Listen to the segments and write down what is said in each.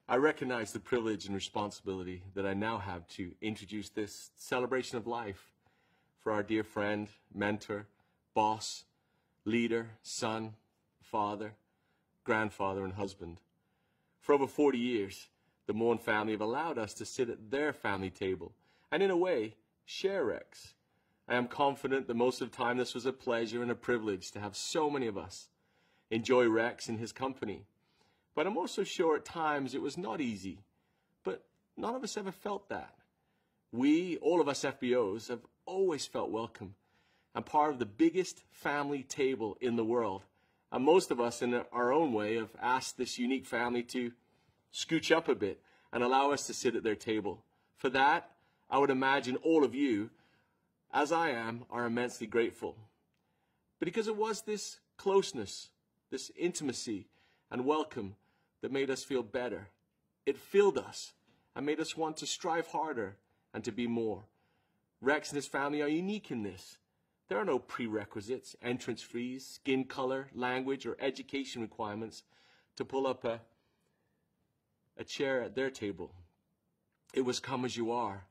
I recognize the privilege and responsibility that I now have to introduce this celebration of life for our dear friend, mentor, boss, leader, son, father, grandfather, and husband. For over 40 years, the Maughan family have allowed us to sit at their family table and, in a way, share Rex. I am confident that most of the time this was a pleasure and a privilege to have so many of us enjoy Rex in his company. But I'm also sure at times it was not easy, but none of us ever felt that. We, all of us FBOs, have always felt welcome and part of the biggest family table in the world. And most of us, in our own way, have asked this unique family to scooch up a bit and allow us to sit at their table. For that, I would imagine all of you, as I am, are immensely grateful. But because it was this closeness, this intimacy and welcome that made us feel better. It filled us and made us want to strive harder and to be more. Rex and his family are unique in this. There are no prerequisites, entrance fees, skin color, language, or education requirements to pull up a chair at their table. It was come as you are,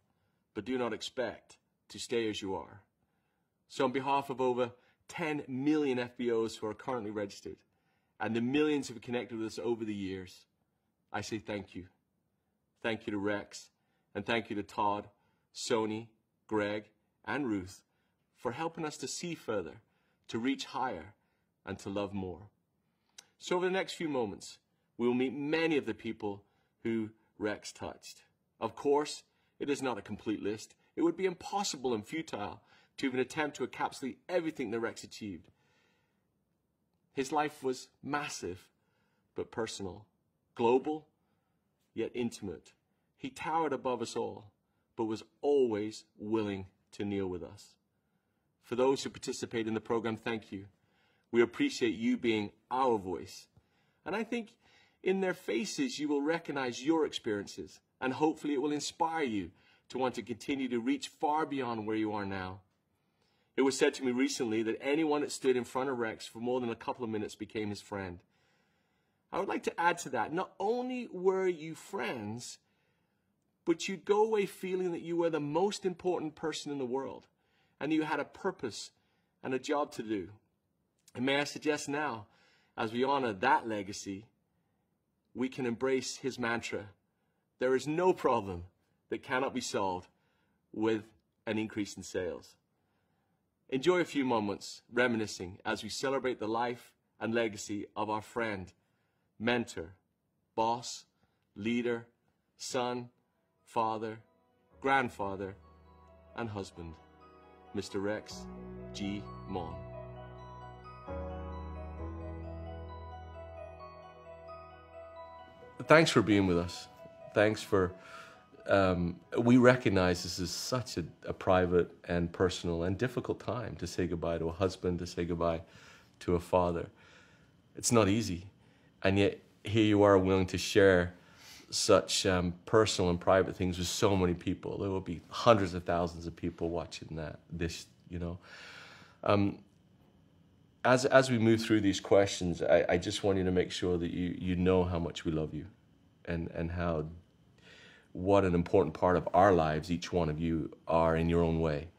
but do not expect to stay as you are. So on behalf of over 10 million FBOs who are currently registered, and the millions who have connected with us over the years, I say thank you. Thank you to Rex, and thank you to Todd, Sony, Greg, and Ruth for helping us to see further, to reach higher, and to love more. So over the next few moments, we will meet many of the people who Rex touched. Of course, it is not a complete list. It would be impossible and futile to even attempt to encapsulate everything that Rex achieved. His life was massive, but personal, global, yet intimate. He towered above us all, but was always willing to kneel with us. For those who participate in the program, thank you. We appreciate you being our voice. And I think in their faces, you will recognize your experiences, and hopefully it will inspire you to want to continue to reach far beyond where you are now. It was said to me recently that anyone that stood in front of Rex for more than a couple of minutes became his friend. I would like to add to that, not only were you friends, but you'd go away feeling that you were the most important person in the world, and you had a purpose and a job to do. And may I suggest now, as we honor that legacy, we can embrace his mantra: there is no problem that cannot be solved with an increase in sales. Enjoy a few moments reminiscing as we celebrate the life and legacy of our friend, mentor, boss, leader, son, father, grandfather, and husband, Mr. Rex G. Maughan. Thanks for being with us. Thanks for we recognize this is such a private and personal and difficult time to say goodbye to a husband, to say goodbye to a father. It's not easy. And yet here you are willing to share such personal and private things with so many people. There will be hundreds of thousands of people watching this, you know. As we move through these questions, I just want you to make sure that you know how much we love you and what an important part of our lives each one of you are in your own way.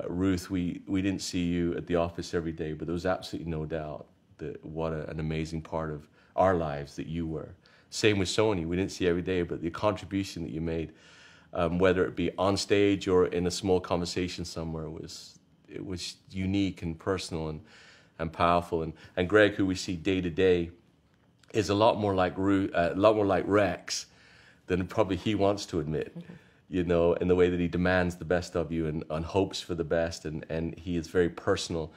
Ruth, we didn't see you at the office every day, but there was absolutely no doubt that what an amazing part of our lives that you were. Same with Sony, we didn't see you every day, but the contribution that you made, whether it be on stage or in a small conversation somewhere, it was unique and personal and powerful. And Greg, who we see day to day, is a lot more like Rex than probably he wants to admit, you know, in the way that he demands the best of you and hopes for the best, and he is very personal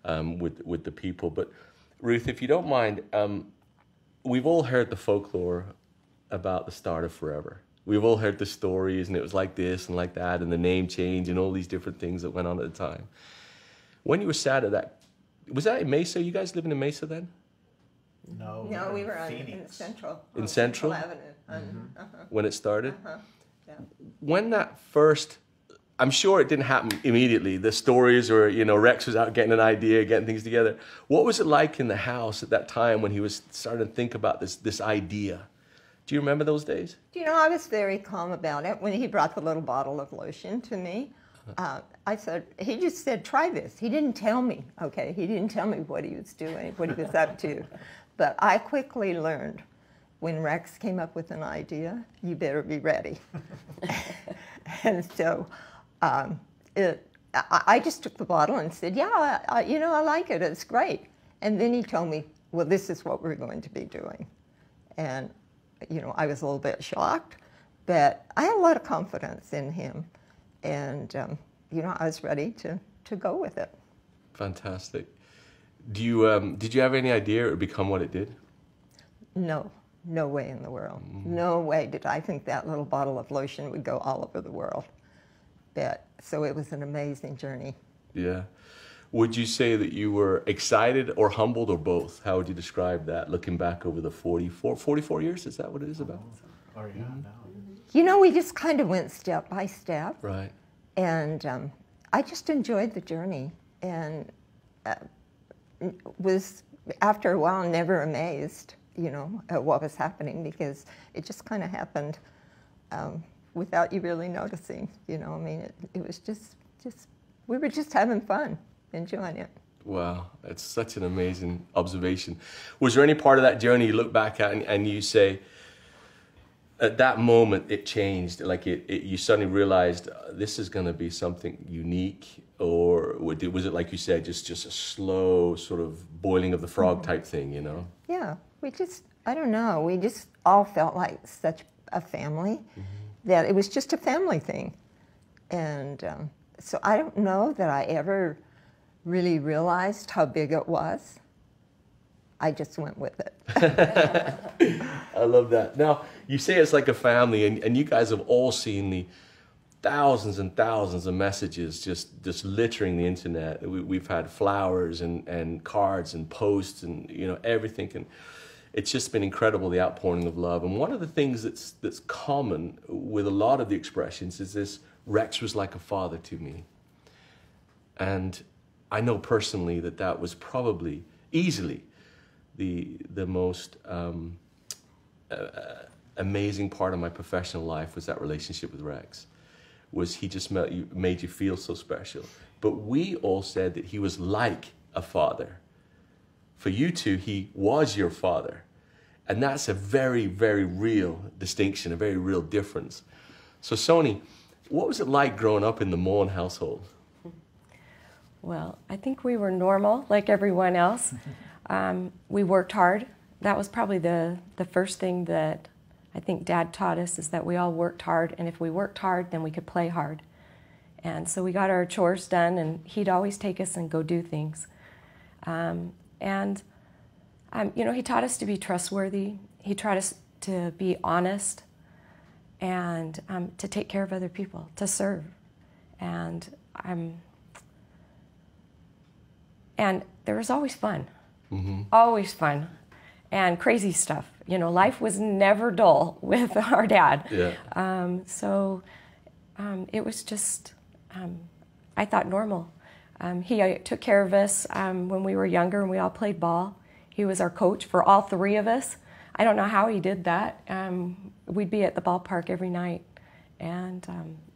with the people. But Ruth, if you don't mind, we've all heard the folklore about the start of Forever. We've all heard the stories, and it was like this and like that, and the name change and all these different things that went on at the time. When you were sad at that, was that in Mesa? You guys living in Mesa then? No, we were in Central. In Central? Avenue. When it started? Yeah. When that first, I'm sure it didn't happen immediately. The stories or, you know, Rex was out getting an idea, getting things together. What was it like in the house at that time when he was starting to think about this idea Do you remember those days? You know, I was very calm about it. When he brought the little bottle of lotion to me, I said, he just said, try this. He didn't tell me, okay? He didn't tell me what he was doing, what he was up to. But I quickly learned, when Rex came up with an idea, you better be ready. And so I just took the bottle and said, yeah, I like it. It's great. And then he told me, well, this is what we're going to be doing. And, I was a little bit shocked, but I had a lot of confidence in him. And, I was ready to go with it. Fantastic. Did you have any idea it would become what it did? No way in the world. No way did I think that little bottle of lotion would go all over the world. So it was an amazing journey. Yeah. Would you say that you were excited or humbled or both? How would you describe that, looking back over the 44 years? Is that what it is about? Oh, yeah, no. We just kind of went step by step. Right. And I just enjoyed the journey, and was, after a while, never amazed, at what was happening, because it just kind of happened without you really noticing. It was just we were just having fun, enjoying it. Wow, that's such an amazing observation. Was there any part of that journey you look back at and you say, at that moment it changed, like you suddenly realized this is going to be something unique, or was it, like you said, just a slow sort of boiling of the frog type thing, Yeah, I don't know, we just all felt like such a family that it was just a family thing. And so I don't know that I ever really realized how big it was. I just went with it. I love that. Now, you say it's like a family, and you guys have all seen the thousands and thousands of messages just littering the internet. We've had flowers and cards and posts and everything, and it's just been incredible, the outpouring of love. And one of the things that's common with a lot of the expressions is this: Rex was like a father to me. And I know personally that was probably easily the most amazing part of my professional life, was that relationship with Rex. Was he just made you feel so special. But we all said that he was like a father. For you two, he was your father. And that's a very, very real distinction, a very real difference. So Soni, what was it like growing up in the Maughan household? Well, I think we were normal, like everyone else. We worked hard. That was probably the first thing that I think Dad taught us, is that we all worked hard, and if we worked hard, then we could play hard. And so we got our chores done, and he'd always take us and go do things. He taught us to be trustworthy. He taught us to be honest, and to take care of other people, to serve. And there was always fun, always fun, and crazy stuff. Life was never dull with our dad. Yeah. It was just, I thought, normal. He took care of us when we were younger, and we all played ball. He was our coach for all three of us. I don't know how he did that. We'd be at the ballpark every night, and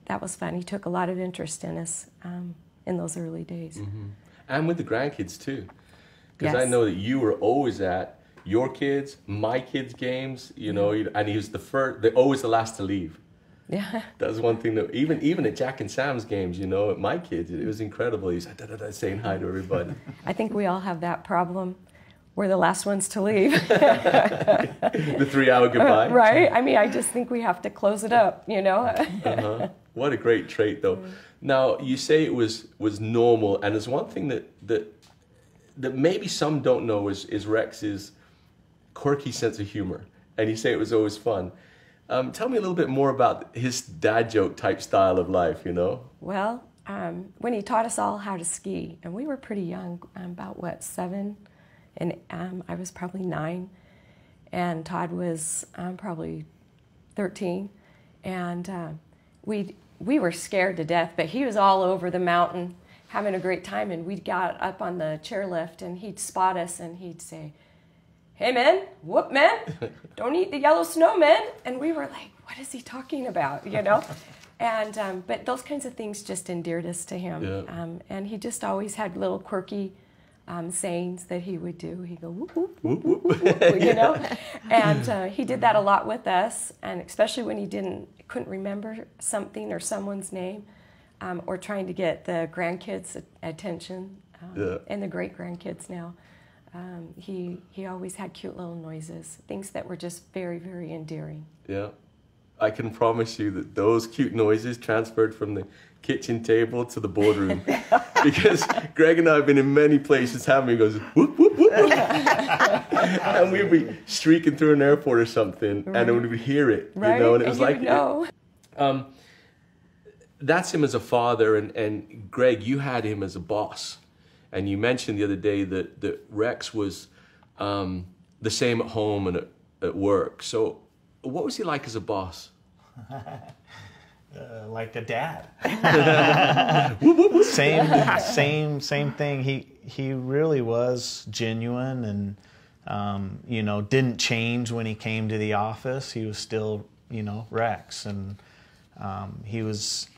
that was fun. He took a lot of interest in us in those early days. And with the grandkids too, because Yes. I know that you were always at your kids, my kids' games, and he was always the last to leave. Yeah. That was one thing that even at Jack and Sam's games, at my kids, it was incredible. He's saying hi to everybody. I think we all have that problem. We're the last ones to leave. The 3-hour goodbye. Right? I just think we have to close it up, What a great trait, though. Now, you say it was normal, and there's one thing that maybe some don't know is Rex's quirky sense of humor, and you say it was always fun. Tell me a little bit more about his dad joke type style of life, Well, when he taught us all how to ski, and we were pretty young, about 7, and I was probably 9, and Todd was probably 13, and we were scared to death, but he was all over the mountain having a great time, and we got up on the chairlift, and he'd spot us, and he'd say, hey man, whoop man, don't eat the yellow snowman. And we were like, what is he talking about, you know? And but those kinds of things just endeared us to him. Yeah. And he just always had little quirky sayings that he would do. He'd go, whoop, whoop, whoop, whoop, whoop, whoop, you know? And he did that a lot with us, and especially when he couldn't remember something or someone's name, or trying to get the grandkids' attention, and the great-grandkids now. He always had cute little noises, things that were just very, very endearing. Yeah. I can promise you that those cute noises transferred from the kitchen table to the boardroom. Because Greg and I have been in many places having, he goes, whoop, whoop, whoop. And we'd be streaking through an airport or something, right. And then we'd hear it, right. You know, and it was and like, know. That's him as a father, and Greg, you had him as a boss. And you mentioned the other day that Rex was the same at home and at work. So what was he like as a boss? Like a dad. Same thing. He really was genuine, and you know, didn't change when he came to the office. He was still, you know, Rex, and he was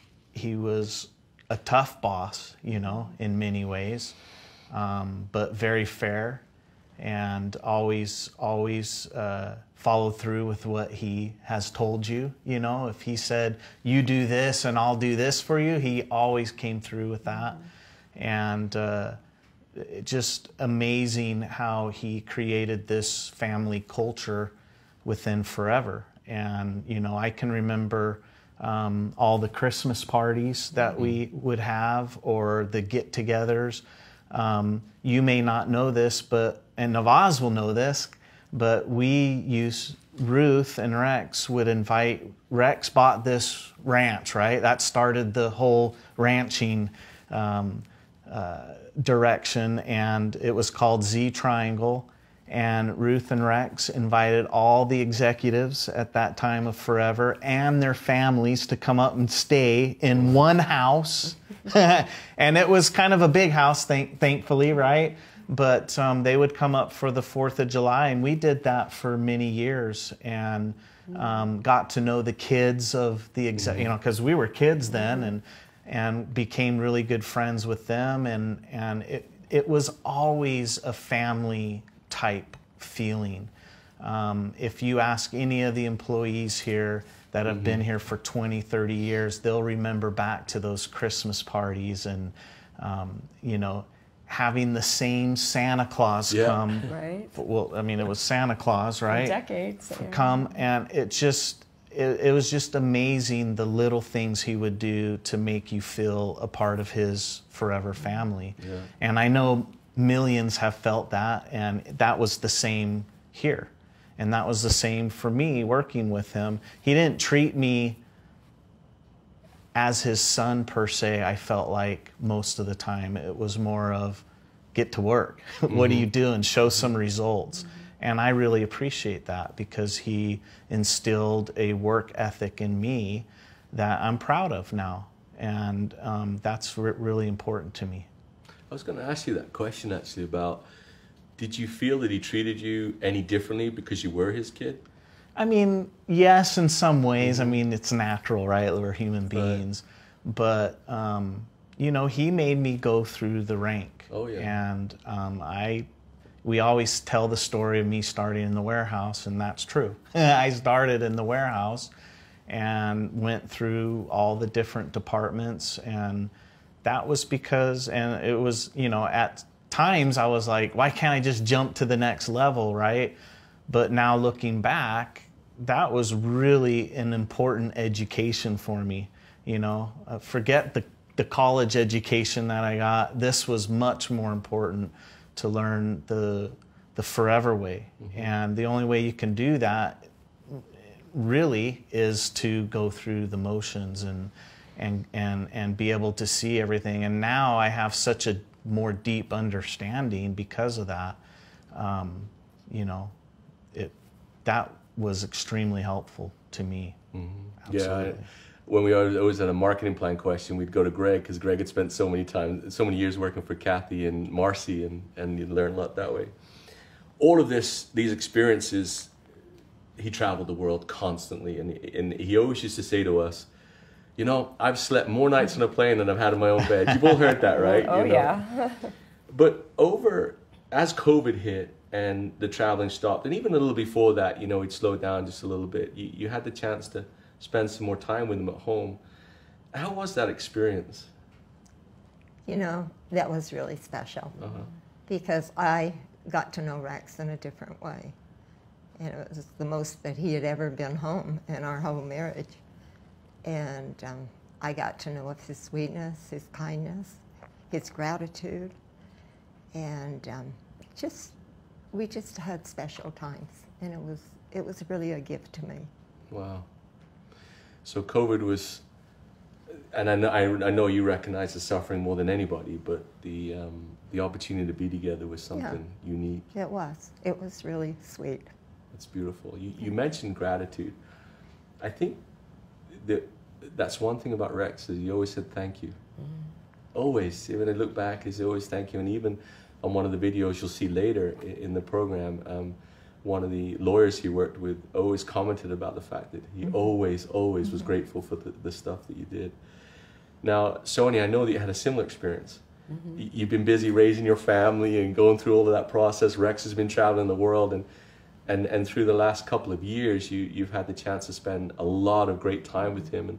a tough boss, you know, in many ways, but very fair, and always followed through with what he has told you. You know, if he said, you do this and I'll do this for you, he always came through with that. And just amazing how he created this family culture within Forever. And, you know, I can remember all the Christmas parties that we would have, or the get-togethers. You may not know this, and Navaz will know this, but Ruth and Rex would invite, Rex bought this ranch, right? That started the whole ranching direction, and it was called Z Triangle. And Ruth and Rex invited all the executives at that time of Forever and their families to come up and stay in one house. And it was kind of a big house, thankfully, right? But they would come up for the 4th of July, and we did that for many years, and got to know the kids of the you know, because we were kids then, and became really good friends with them, and it was always a family type feeling. If you ask any of the employees here that have been here for 20, 30 years, they'll remember back to those Christmas parties, and you know, having the same Santa Claus come. Right. Well, I mean, it was Santa Claus, right? For decades. Come, and it was just amazing, the little things he would do to make you feel a part of his Forever family. Yeah. And I know millions have felt that, and that was the same here. And that was the same for me working with him. He didn't treat me as his son per se, I felt like most of the time. It was more of, get to work. What are you doing? Show some results. And I really appreciate that, because he instilled a work ethic in me that I'm proud of now. And that's really important to me. I was going to ask you that question actually about, did you feel that he treated you any differently because you were his kid? I mean, yes, in some ways. I mean, it's natural, right? We're human beings. Right. But, you know, he made me go through the rank. Oh, yeah. And we always tell the story of me starting in the warehouse, and that's true. I started in the warehouse and went through all the different departments, and that was because, and it was, you know, at times I was like, why can't I just jump to the next level, right? But now looking back, that was really an important education for me. You know, forget the college education that I got. This was much more important, to learn the Forever way. And the only way you can do that really is to go through the motions and be able to see everything. And now I have such a more deep understanding because of that. You know, that was extremely helpful to me. Yeah, when we always had a marketing plan question, we'd go to Greg, because Greg had spent so many years working for Kathy and Marcy, and you'd learn a lot that way. all of these experiences, he traveled the world constantly, and he always used to say to us, you know, I've slept more nights on a plane than I've had in my own bed. You've all heard that, right? Oh, you know? yeah. But as COVID hit and the traveling stopped, and even a little before that, you know, he'd slowed down just a little bit. You had the chance to spend some more time with him at home. How was that experience? You know, that was really special because I got to know Rex in a different way. And it was the most that he had ever been home in our whole marriage. And I got to know of his sweetness, his kindness, his gratitude. And we just had special times. And it was really a gift to me. Wow. So COVID was, and I know you recognize the suffering more than anybody, but the opportunity to be together was something unique. It was. It was really sweet. That's beautiful. You mentioned gratitude. I think that's one thing about Rex, is he always said thank you. Always. Even I look back, he's always thank you. And even on one of the videos you'll see later in the program, one of the lawyers he worked with always commented about the fact that he always was grateful for the stuff that you did. Now, Sonia, I know that you had a similar experience. You've been busy raising your family and going through all of that process. Rex has been traveling the world, and through the last couple of years, you've had the chance to spend a lot of great time with him. And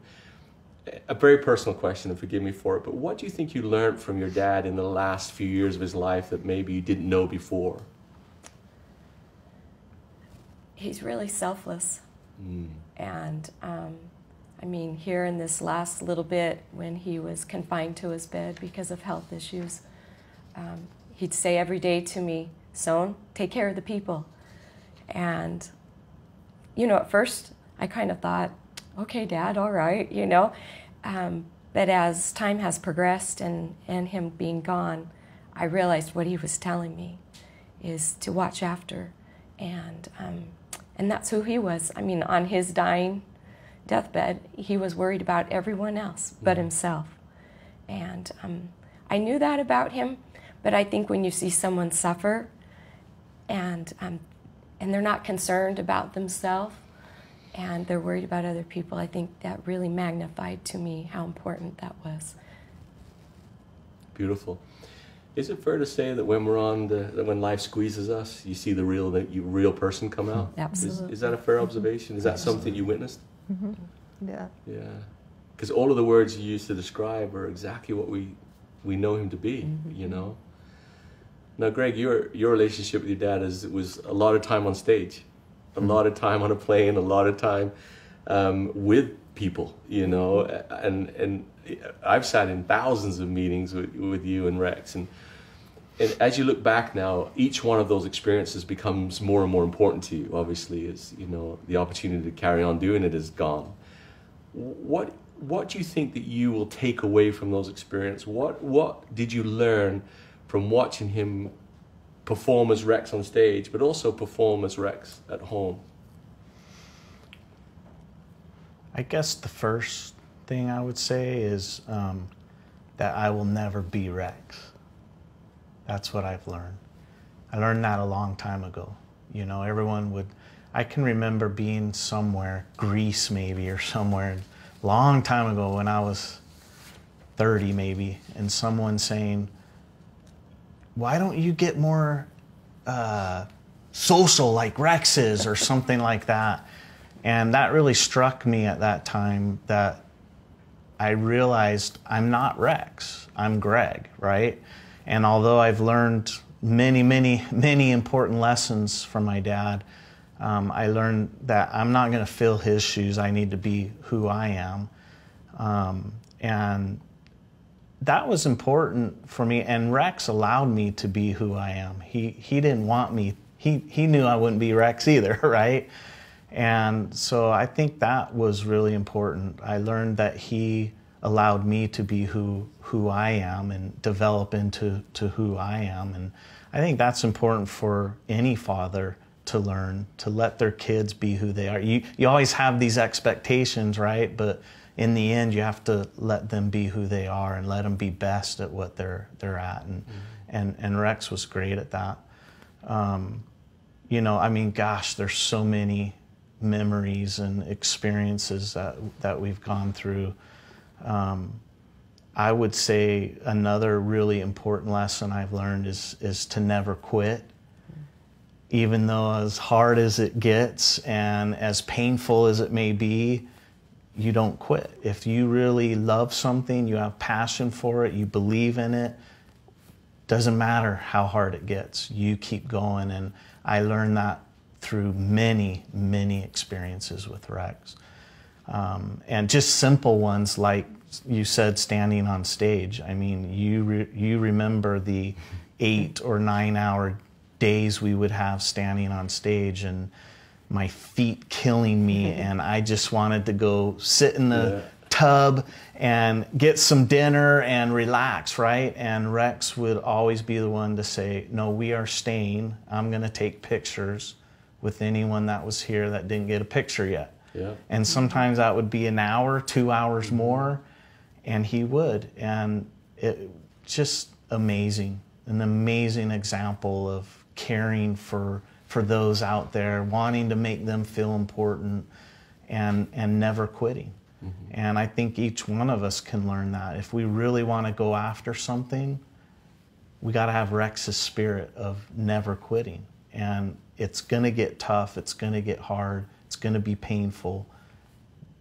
a very personal question, and forgive me for it, but what do you think you learned from your dad in the last few years of his life that maybe you didn't know before? He's really selfless. And I mean, here in this last little bit, when he was confined to his bed because of health issues, he'd say every day to me, "Son, take care of the people." And, you know, at first I kind of thought, okay, Dad, all right, you know. But as time has progressed and him being gone, I realized what he was telling me is to watch after. And that's who he was. I mean, on his dying deathbed, he was worried about everyone else but himself. And I knew that about him, but I think when you see someone suffer and they're not concerned about themselves and they're worried about other people, I think that really magnified to me how important that was. Beautiful. Is it fair to say that when when life squeezes us, you see the real person come out? Absolutely. Is that a fair observation? Is that something you witnessed? Yeah. Yeah. Because all of the words you used to describe are exactly what we know him to be, you know? Now, Greg, your relationship with your dad was a lot of time on stage, a lot of time on a plane, a lot of time with people, you know, and I've sat in thousands of meetings with you and Rex, and as you look back now, each one of those experiences becomes more and more important to you, obviously, as, you know, the opportunity to carry on doing it is gone. What do you think that you will take away from those experiences? What did you learn from watching him perform as Rex on stage, but also perform as Rex at home? I guess the first thing I would say is that I will never be Rex. That's what I've learned. I learned that a long time ago. You know, I can remember being somewhere, Greece maybe, or somewhere, a long time ago when I was 30 maybe, and someone saying, "Why don't you get more social like Rex is," or something like that. And that really struck me at that time, that I realized I'm not Rex, I'm Greg, right? And although I've learned many important lessons from my dad, I learned that I'm not going to fill his shoes. I need to be who I am. And that was important for me. And Rex allowed me to be who I am. He didn't want me. He knew I wouldn't be Rex either, right? And so I think that was really important. I learned that he allowed me to be who I am and develop into who I am. And I think that's important for any father to learn, to let their kids be who they are. You always have these expectations, right? But in the end, you have to let them be who they are and let them be best at what they're at. And Rex was great at that. you know, I mean, gosh, there's so many memories and experiences that we've gone through. I would say another really important lesson I've learned is to never quit. Even though as hard as it gets and as painful as it may be, you don't quit. If you really love something, you have passion for it, you believe in it, doesn't matter how hard it gets, you keep going. And I learned that through many, many experiences with Rex. And just simple ones like you said, standing on stage. I mean, you remember the 8 or 9 hour days we would have standing on stage, and my feet killing me, and I just wanted to go sit in the tub and get some dinner and relax, right? And Rex would always be the one to say, no, we are staying. I'm going to take pictures with anyone that was here that didn't get a picture yet. Yeah. And sometimes that would be an hour, 2 hours more, and he would. And it just amazing, an amazing example of caring for those out there, wanting to make them feel important, and never quitting. Mm-hmm. And I think each one of us can learn that. If we really want to go after something, we got to have Rex's spirit of never quitting. And it's going to get tough, it's going to get hard, it's going to be painful.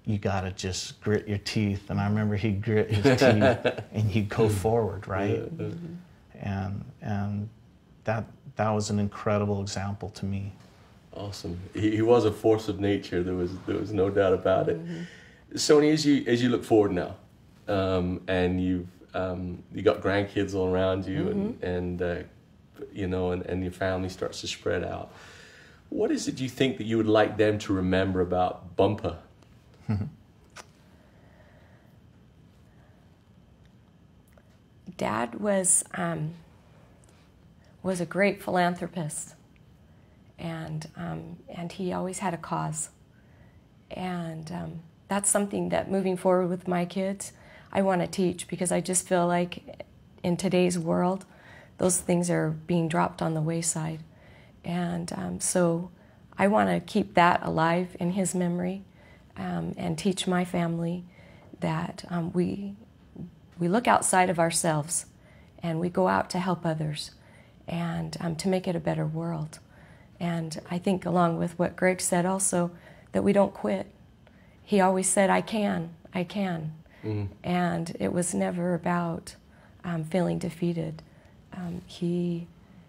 You got to just grit your teeth. And I remember he'd grit his teeth and he'd go forward, right? Yeah. And that was an incredible example to me. Awesome. He was a force of nature. There was no doubt about it. Mm-hmm. Sony, as you look forward now, and you got grandkids all around you, mm-hmm. and you know, and your family starts to spread out. What is it you think that you would like them to remember about Bumper? Dad was a great philanthropist, and he always had a cause, and that's something that moving forward with my kids, I want to teach, because I just feel like in today's world, those things are being dropped on the wayside, and so I want to keep that alive in his memory, and teach my family that we look outside of ourselves, and we go out to help others, and to make it a better world. And I think, along with what Greg said also, that we don't quit. He always said, I can. Mm-hmm. And it was never about feeling defeated. He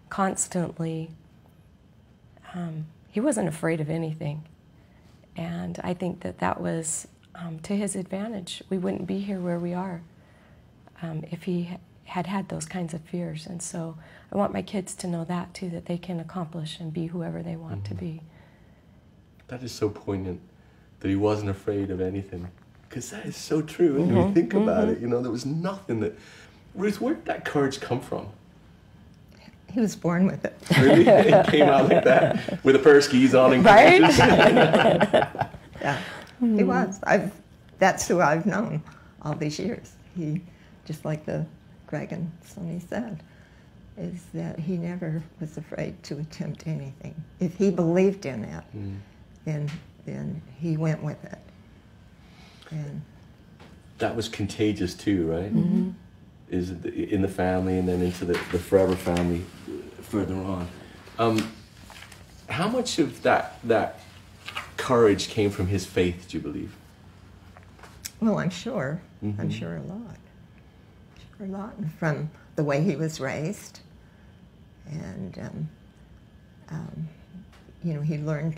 constantly, he wasn't afraid of anything. And I think that was to his advantage. We wouldn't be here where we are if he had those kinds of fears. And so I want my kids to know that too, that they can accomplish and be whoever they want mm-hmm. to be. That is so poignant, that he wasn't afraid of anything. Because that is so true, mm-hmm. when you think about mm-hmm. it. You know, there was nothing that... Ruth, where did that courage come from? He was born with it. Really? It came out like that, with a pair of skis on and right? Yeah, he was. That's who I've known all these years. He, just like Greg and Sonny said, is that he never was afraid to attempt anything. If he believed in it, then he went with it. And that was contagious too, right? Mm-hmm. Is in the family, and then into the forever family further on. How much of that courage came from his faith, do you believe? Well, I'm sure. Mm-hmm. I'm sure a lot. A lot from the way he was raised, and you know, he learned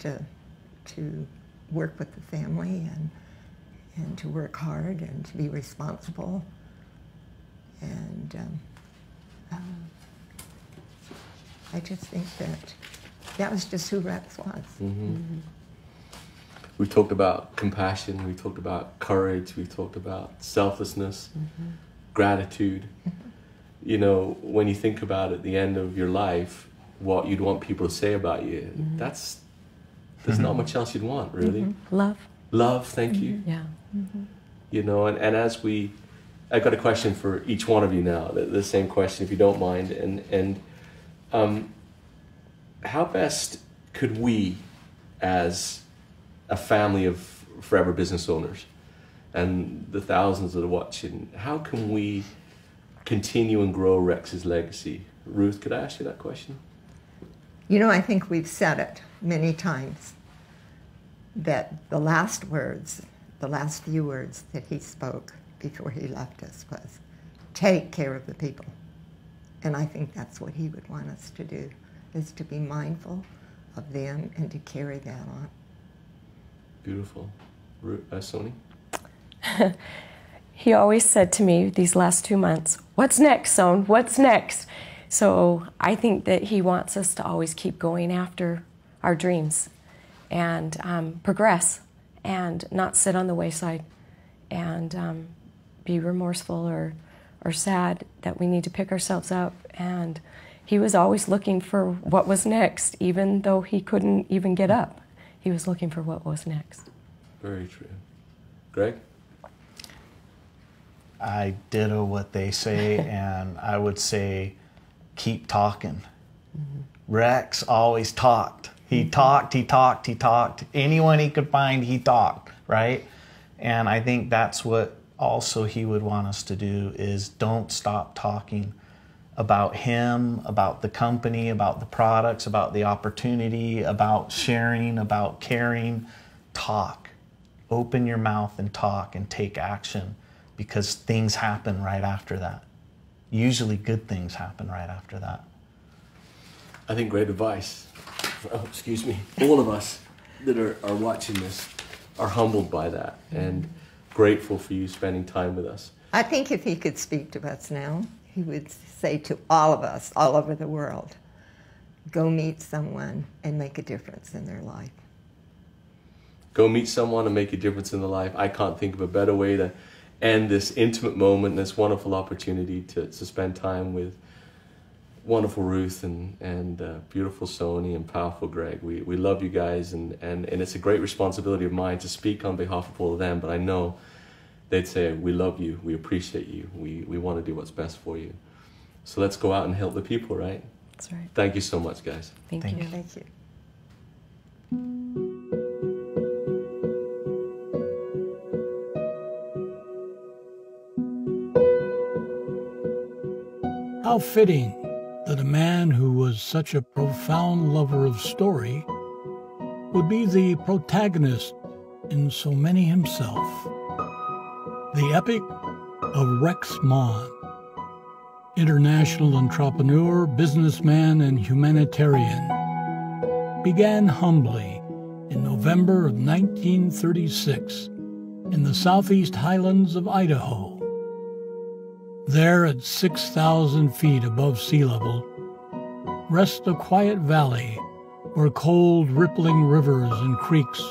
to work with the family and to work hard and to be responsible, and I just think that was just who Rex was. Mm-hmm. Mm-hmm. We talked about compassion, we talked about courage, we talked about selflessness. Mm-hmm. Gratitude. Mm-hmm. You know, when you think about at the end of your life, what you'd want people to say about you, mm-hmm. there's mm-hmm. not much else you'd want, really. Mm-hmm. Love, thank mm-hmm. you. Yeah. Mm-hmm. You know, and as I've got a question for each one of you now, the same question, if you don't mind, and how best could we, as a family of forever business owners, and the thousands that are watching, how can we continue and grow Rex's legacy? Ruth, could I ask you that question? You know, I think we've said it many times, that the last words, the last few words that he spoke before he left us was, take care of the people. And I think that's what he would want us to do, is to be mindful of them and to carry that on. Beautiful. Sony? He always said to me these last 2 months, what's next, Son? What's next? So I think that he wants us to always keep going after our dreams and progress and not sit on the wayside and be remorseful or sad that we need to pick ourselves up. And he was always looking for what was next, even though he couldn't even get up. He was looking for what was next. Very true. Greg? I ditto what they say, and I would say keep talking. Rex always talked. He talked, he talked, he talked. Anyone he could find, he talked, right? And I think that's what also he would want us to do, is don't stop talking about him, about the company, about the products, about the opportunity, about sharing, about caring. Talk. Open your mouth and talk and take action, because things happen right after that. Usually good things happen right after that. I think great advice. Oh, excuse me. All of us that are watching this are humbled by that and grateful for you spending time with us. I think if he could speak to us now, he would say to all of us, all over the world, go meet someone and make a difference in their life. Go meet someone and make a difference in their life. I can't think of a better way to end this intimate moment, this wonderful opportunity to spend time with wonderful Ruth and beautiful Sony and powerful Greg. We love you guys, and it's a great responsibility of mine to speak on behalf of all of them, but I know they'd say, we love you, we appreciate you, we want to do what's best for you. So let's go out and help the people, right? That's right. Thank you so much, guys. Thank you. Thank you. How fitting that a man who was such a profound lover of story would be the protagonist in so many himself. The epic of Rex Maughan, international entrepreneur, businessman, and humanitarian, began humbly in November of 1936 in the southeast highlands of Idaho. There, at 6,000 feet above sea level, rests a quiet valley where cold, rippling rivers and creeks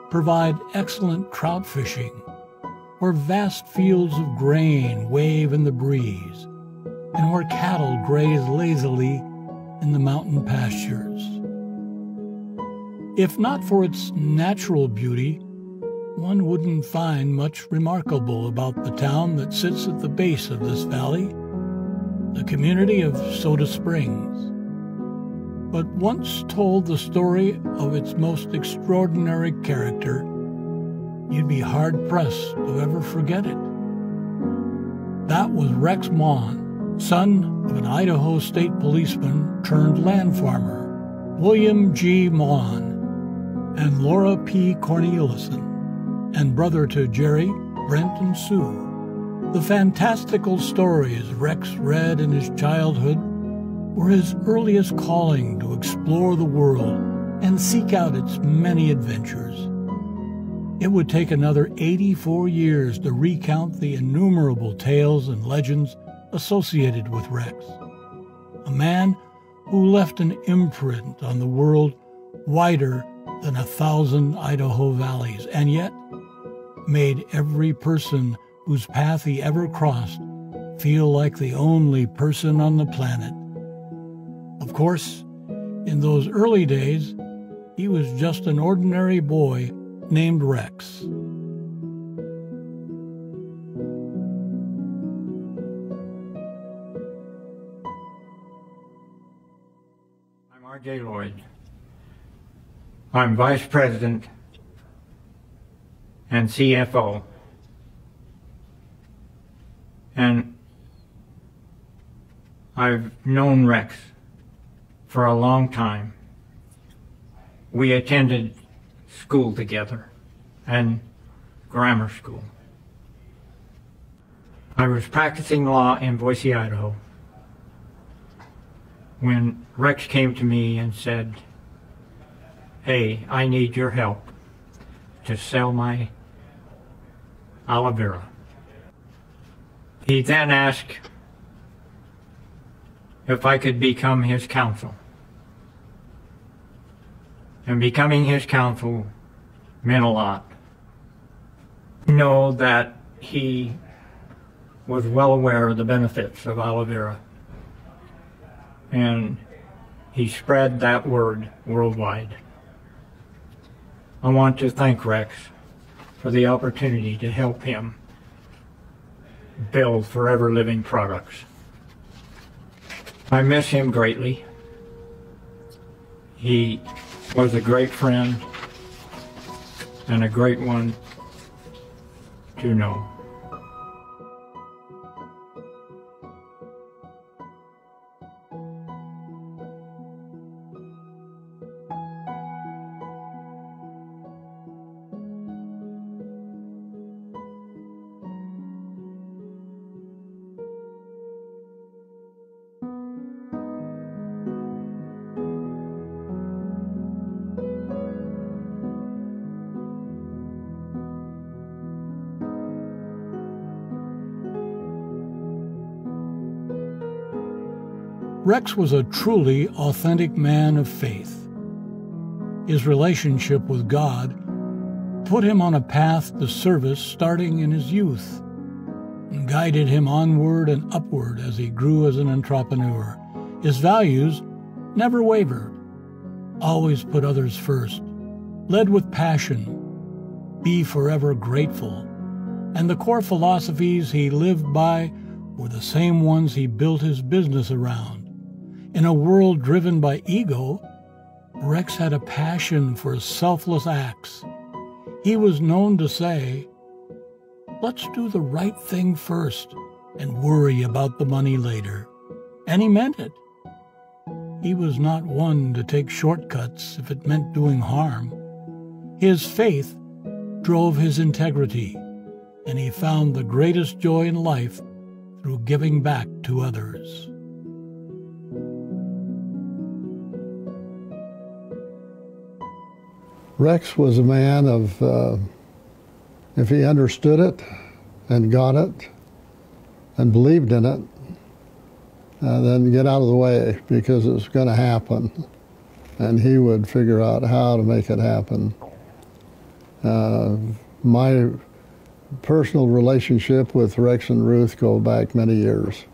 provide excellent trout fishing, where vast fields of grain wave in the breeze, and where cattle graze lazily in the mountain pastures. If not for its natural beauty, one wouldn't find much remarkable about the town that sits at the base of this valley, the community of Soda Springs. But once told the story of its most extraordinary character, you'd be hard-pressed to ever forget it. That was Rex Maughan, son of an Idaho state policeman turned land farmer, William G. Maughan, and Laura P. Corneliuson, and brother to Jerry, Brent, and Sue. The fantastical stories Rex read in his childhood were his earliest calling to explore the world and seek out its many adventures. It would take another 84 years to recount the innumerable tales and legends associated with Rex, a man who left an imprint on the world wider than 1,000 Idaho valleys, and yet made every person whose path he ever crossed feel like the only person on the planet. Of course, in those early days, he was just an ordinary boy named Rex. I'm R.J. Lloyd. I'm Vice President and CFO. And I've known Rex for a long time. We attended school together and grammar school. I was practicing law in Boise, Idaho, when Rex came to me and said, "Hey, I need your help to sell my aloe vera." He then asked if I could become his counsel. And becoming his counsel meant a lot. I know that he was well aware of the benefits of aloe vera, and he spread that word worldwide. I want to thank Rex for the opportunity to help him build Forever Living products. I miss him greatly. He was a great friend and a great one to know. Rex was a truly authentic man of faith. His relationship with God put him on a path to service starting in his youth and guided him onward and upward as he grew as an entrepreneur. His values never wavered, always put others first, led with passion, be forever grateful, and the core philosophies he lived by were the same ones he built his business around. In a world driven by ego, Rex had a passion for selfless acts. He was known to say, "Let's do the right thing first and worry about the money later." And he meant it. He was not one to take shortcuts if it meant doing harm. His faith drove his integrity, and he found the greatest joy in life through giving back to others. Rex was a man of, if he understood it and got it and believed in it, then get out of the way because it's going to happen. And he would figure out how to make it happen. My personal relationship with Rex and Ruth go back many years.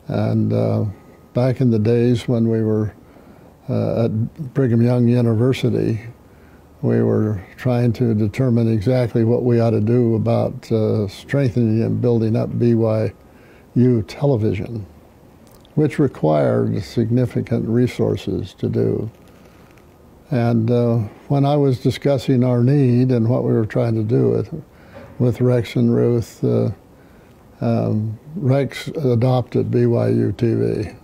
And back in the days when we were at Brigham Young University, we were trying to determine exactly what we ought to do about strengthening and building up BYU television, which required significant resources to do. And when I was discussing our need and what we were trying to do with Rex and Ruth, Rex adopted BYU TV.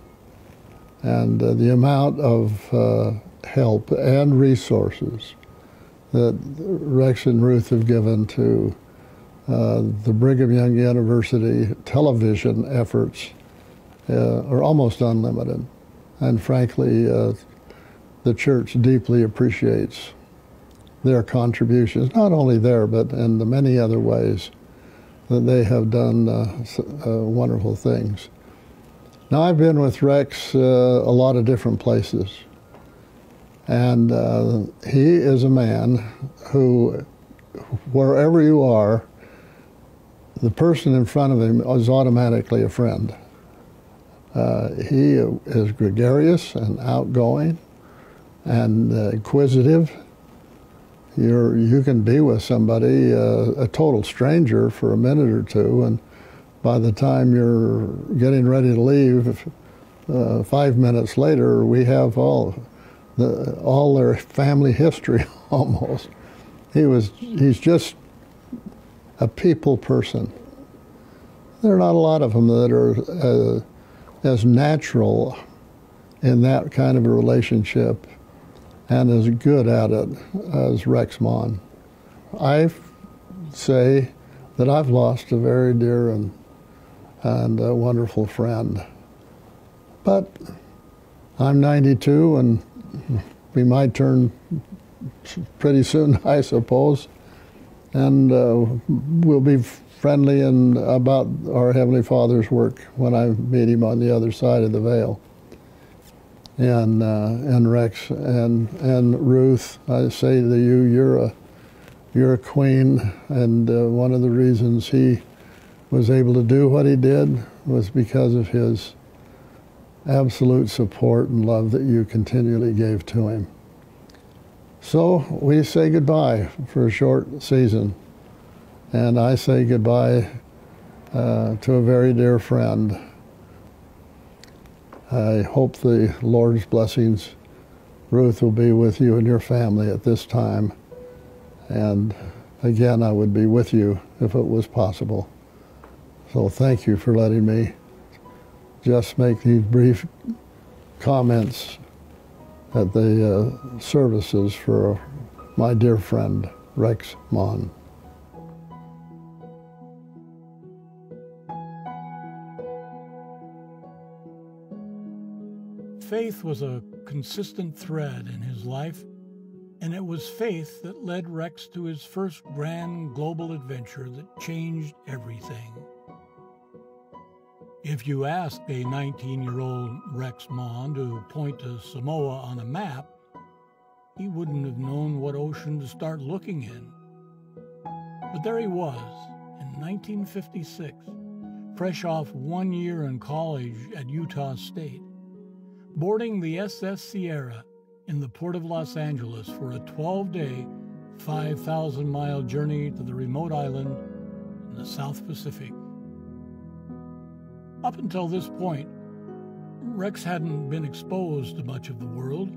And the amount of help and resources that Rex and Ruth have given to the Brigham Young University television efforts are almost unlimited. And frankly, the church deeply appreciates their contributions, not only there, but in the many other ways that they have done wonderful things. Now, I've been with Rex a lot of different places. And he is a man who, wherever you are, the person in front of him is automatically a friend. He is gregarious and outgoing and inquisitive. You can be with somebody, a total stranger, for a minute or two, and by the time you're getting ready to leave, 5 minutes later, we have all all their family history almost. He's just a people person. There are not a lot of them that are as natural in that kind of a relationship and as good at it as Rex Maughan. I say that I've lost a very dear and a wonderful friend. But I'm 92 and we might turn pretty soon, I suppose, and we'll be friendly and about our Heavenly Father's work when I meet him on the other side of the veil. And Rex and Ruth, I say to you, you're a queen, and one of the reasons he was able to do what he did was because of his absolute support and love that you continually gave to him. So we say goodbye for a short season, and I say goodbye to a very dear friend. I hope the Lord's blessings, Ruth, will be with you and your family at this time. And again, I would be with you if it was possible. So thank you for letting me just make these brief comments at the services for my dear friend, Rex Maughan. Faith was a consistent thread in his life, and it was faith that led Rex to his first grand global adventure that changed everything. If you asked a 19-year-old Rex Maughan to point to Samoa on a map, he wouldn't have known what ocean to start looking in. But there he was, in 1956, fresh off 1 year in college at Utah State, boarding the SS Sierra in the port of Los Angeles for a 12-day, 5,000-mile journey to the remote island in the South Pacific. Up until this point, Rex hadn't been exposed to much of the world.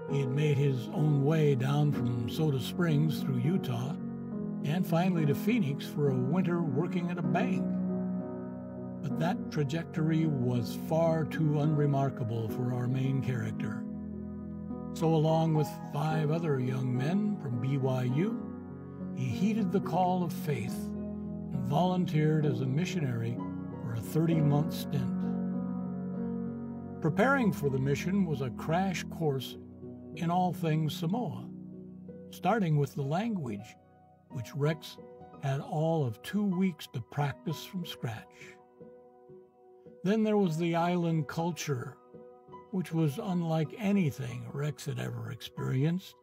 He had made his own way down from Soda Springs through Utah and finally to Phoenix for a winter working at a bank. But that trajectory was far too unremarkable for our main character. So along with 5 other young men from BYU, he heeded the call of faith and volunteered as a missionary for a 30-month stint. Preparing for the mission was a crash course in all things Samoa, starting with the language, which Rex had all of 2 weeks to practice from scratch. Then there was the island culture, which was unlike anything Rex had ever experienced.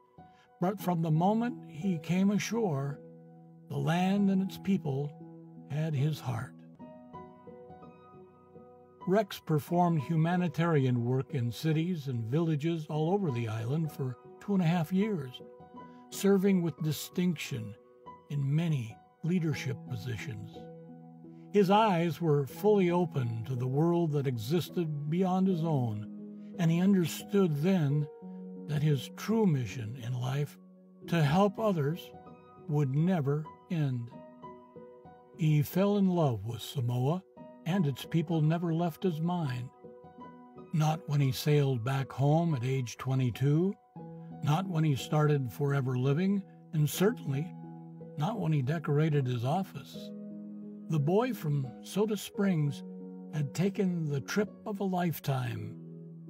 But from the moment he came ashore, the land and its people had his heart. Rex performed humanitarian work in cities and villages all over the island for 2.5 years, serving with distinction in many leadership positions. His eyes were fully open to the world that existed beyond his own, and he understood then that his true mission in life, to help others, would never end. He fell in love with Samoa, and its people never left his mind. Not when he sailed back home at age 22, not when he started Forever Living, and certainly not when he decorated his office. The boy from Soda Springs had taken the trip of a lifetime,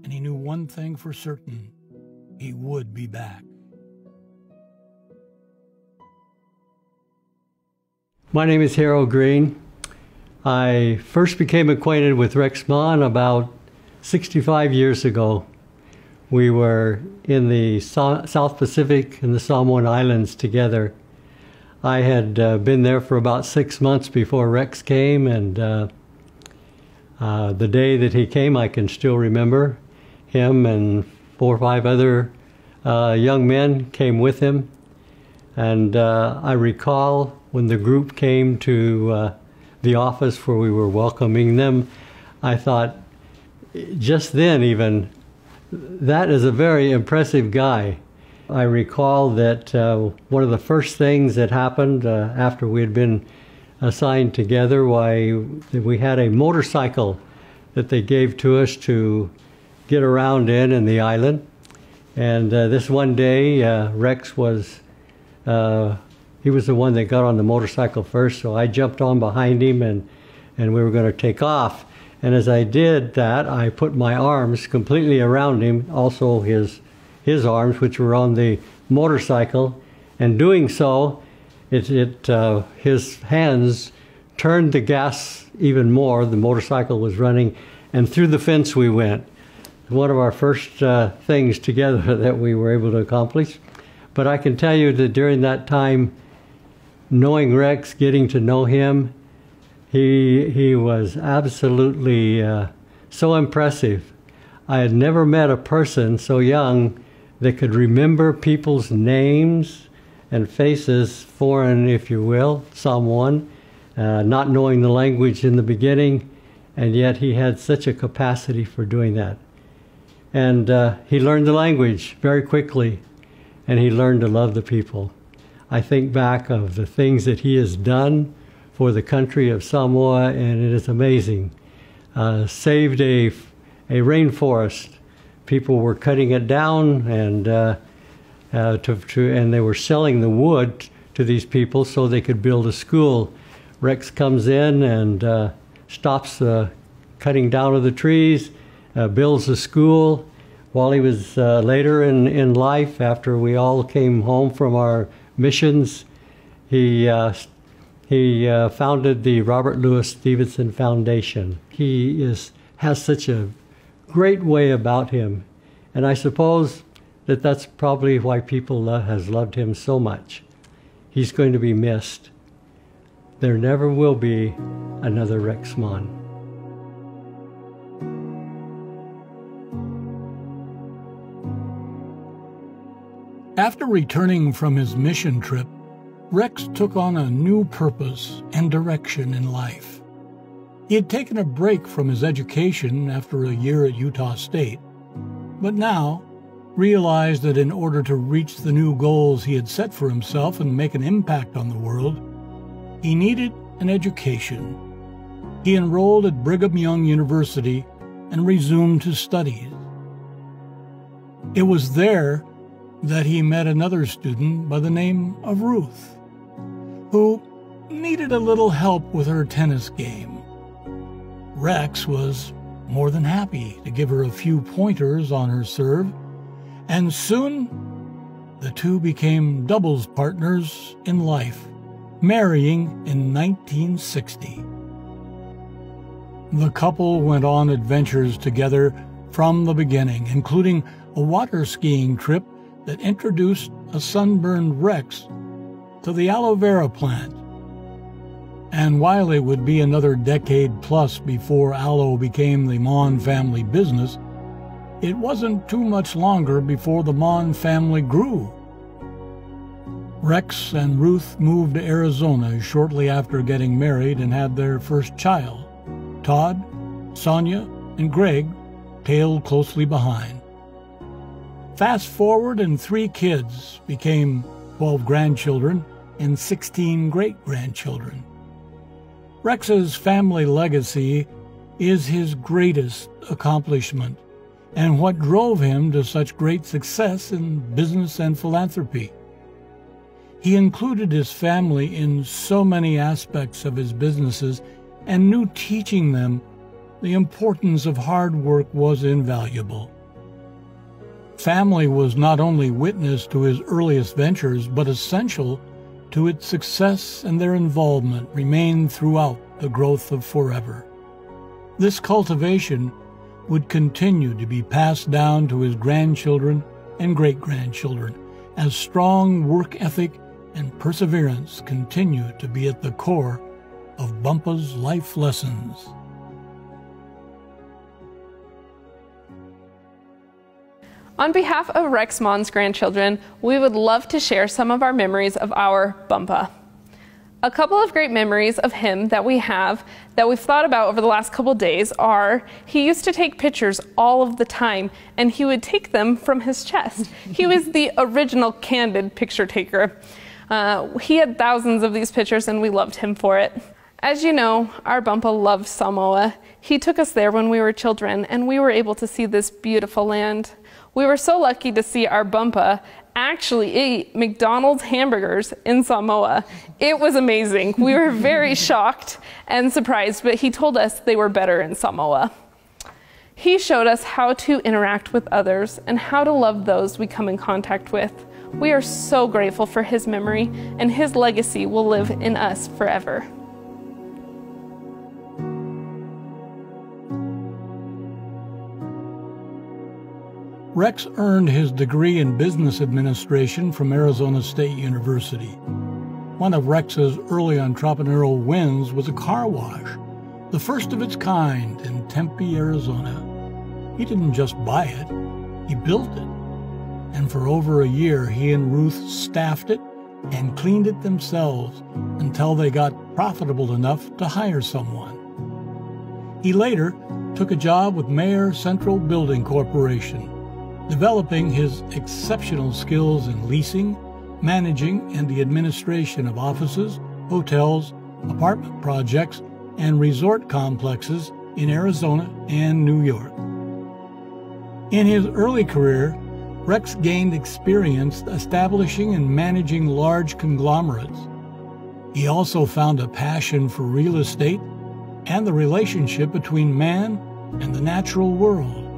and he knew one thing for certain: he would be back. My name is Harold Green. I first became acquainted with Rex Maughan about 65 years ago. We were in the South Pacific and the Samoan Islands together. I had been there for about 6 months before Rex came, and the day that he came, I can still remember. Him and 4 or 5 other young men came with him. And I recall when the group came to the office where we were welcoming them, I thought just then even that is a very impressive guy. I recall that one of the first things that happened after we had been assigned together, we had a motorcycle that they gave to us to get around in the island. And this one day, Rex was, he was the one that got on the motorcycle first, so I jumped on behind him and we were going to take off. And as I did that, I put my arms completely around him, also his arms, which were on the motorcycle. And doing so, his hands turned the gas even more. The motorcycle was running, and through the fence we went. One of our first things together that we were able to accomplish. But I can tell you that during that time, knowing Rex, getting to know him, he was absolutely so impressive. I had never met a person so young that could remember people's names and faces, foreign, if you will, someone, not knowing the language in the beginning, and yet he had such a capacity for doing that. And he learned the language very quickly, and he learned to love the people. I think back of the things that he has done for the country of Samoa, and it is amazing. Saved a rainforest. People were cutting it down, and and they were selling the wood to these people so they could build a school. Rex comes in and stops the cutting down of the trees, builds a school. While he was later in life, after we all came home from our missions, he founded the Robert Louis Stevenson Foundation. He has such a great way about him, and I suppose that's probably why people has loved him so much. He's going to be missed. There never will be another Rex Maughan. After returning from his mission trip, Rex took on a new purpose and direction in life. He had taken a break from his education after a year at Utah State, but now realized that in order to reach the new goals he had set for himself and make an impact on the world, he needed an education. He enrolled at Brigham Young University and resumed his studies. It was there that he met another student by the name of Ruth, who needed a little help with her tennis game. Rex was more than happy to give her a few pointers on her serve, and soon the two became doubles partners in life, marrying in 1960. The couple went on adventures together from the beginning, including a water skiing trip that introduced a sunburned Rex to the aloe vera plant. And while it would be another decade plus before aloe became the Maughan family business, it wasn't too much longer before the Maughan family grew. Rex and Ruth moved to Arizona shortly after getting married and had their first child. Todd, Sonia, and Greg tailed closely behind. Fast forward, and 3 kids became 12 grandchildren and 16 great-grandchildren. Rex's family legacy is his greatest accomplishment and what drove him to such great success in business and philanthropy. He included his family in so many aspects of his businesses and knew teaching them the importance of hard work was invaluable. Family was not only witness to his earliest ventures, but essential to its success, and their involvement remained throughout the growth of Forever. This cultivation would continue to be passed down to his grandchildren and great-grandchildren as strong work ethic and perseverance continue to be at the core of Bumpa's life lessons. On behalf of Rex Maughan's grandchildren, we would love to share some of our memories of our Bumpa. A couple of great memories of him that we've thought about over the last couple days are he used to take pictures all of the time, and he would take them from his chest. He was the original candid picture taker. He had thousands of these pictures, and we loved him for it. As you know, our Bumpa loves Samoa. He took us there when we were children, and we were able to see this beautiful land. We were so lucky to see our Bumpa actually eat McDonald's hamburgers in Samoa. It was amazing. We were very shocked and surprised, but he told us they were better in Samoa. He showed us how to interact with others and how to love those we come in contact with. We are so grateful for his memory, and his legacy will live in us forever. Rex earned his degree in business administration from Arizona State University. One of Rex's early entrepreneurial wins was a car wash, the first of its kind in Tempe, Arizona. He didn't just buy it, he built it. And for over a year, he and Ruth staffed it and cleaned it themselves until they got profitable enough to hire someone. He later took a job with Mayer Central Building Corporation, developing his exceptional skills in leasing, managing, and the administration of offices, hotels, apartment projects, and resort complexes in Arizona and New York. In his early career, Rex gained experience establishing and managing large conglomerates. He also found a passion for real estate and the relationship between man and the natural world.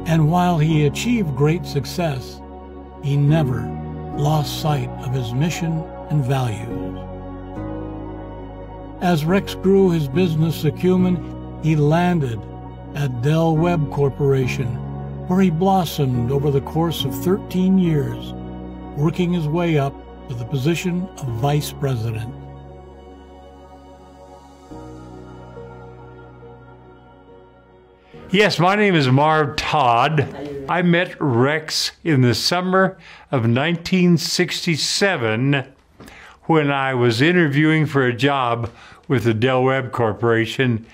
And while he achieved great success, he never lost sight of his mission and values. As Rex grew his business acumen, he landed at Del Webb Corporation, where he blossomed over the course of 13 years, working his way up to the position of vice president. Yes, my name is Marv Todd. I met Rex in the summer of 1967 when I was interviewing for a job with the Del Webb Corporation.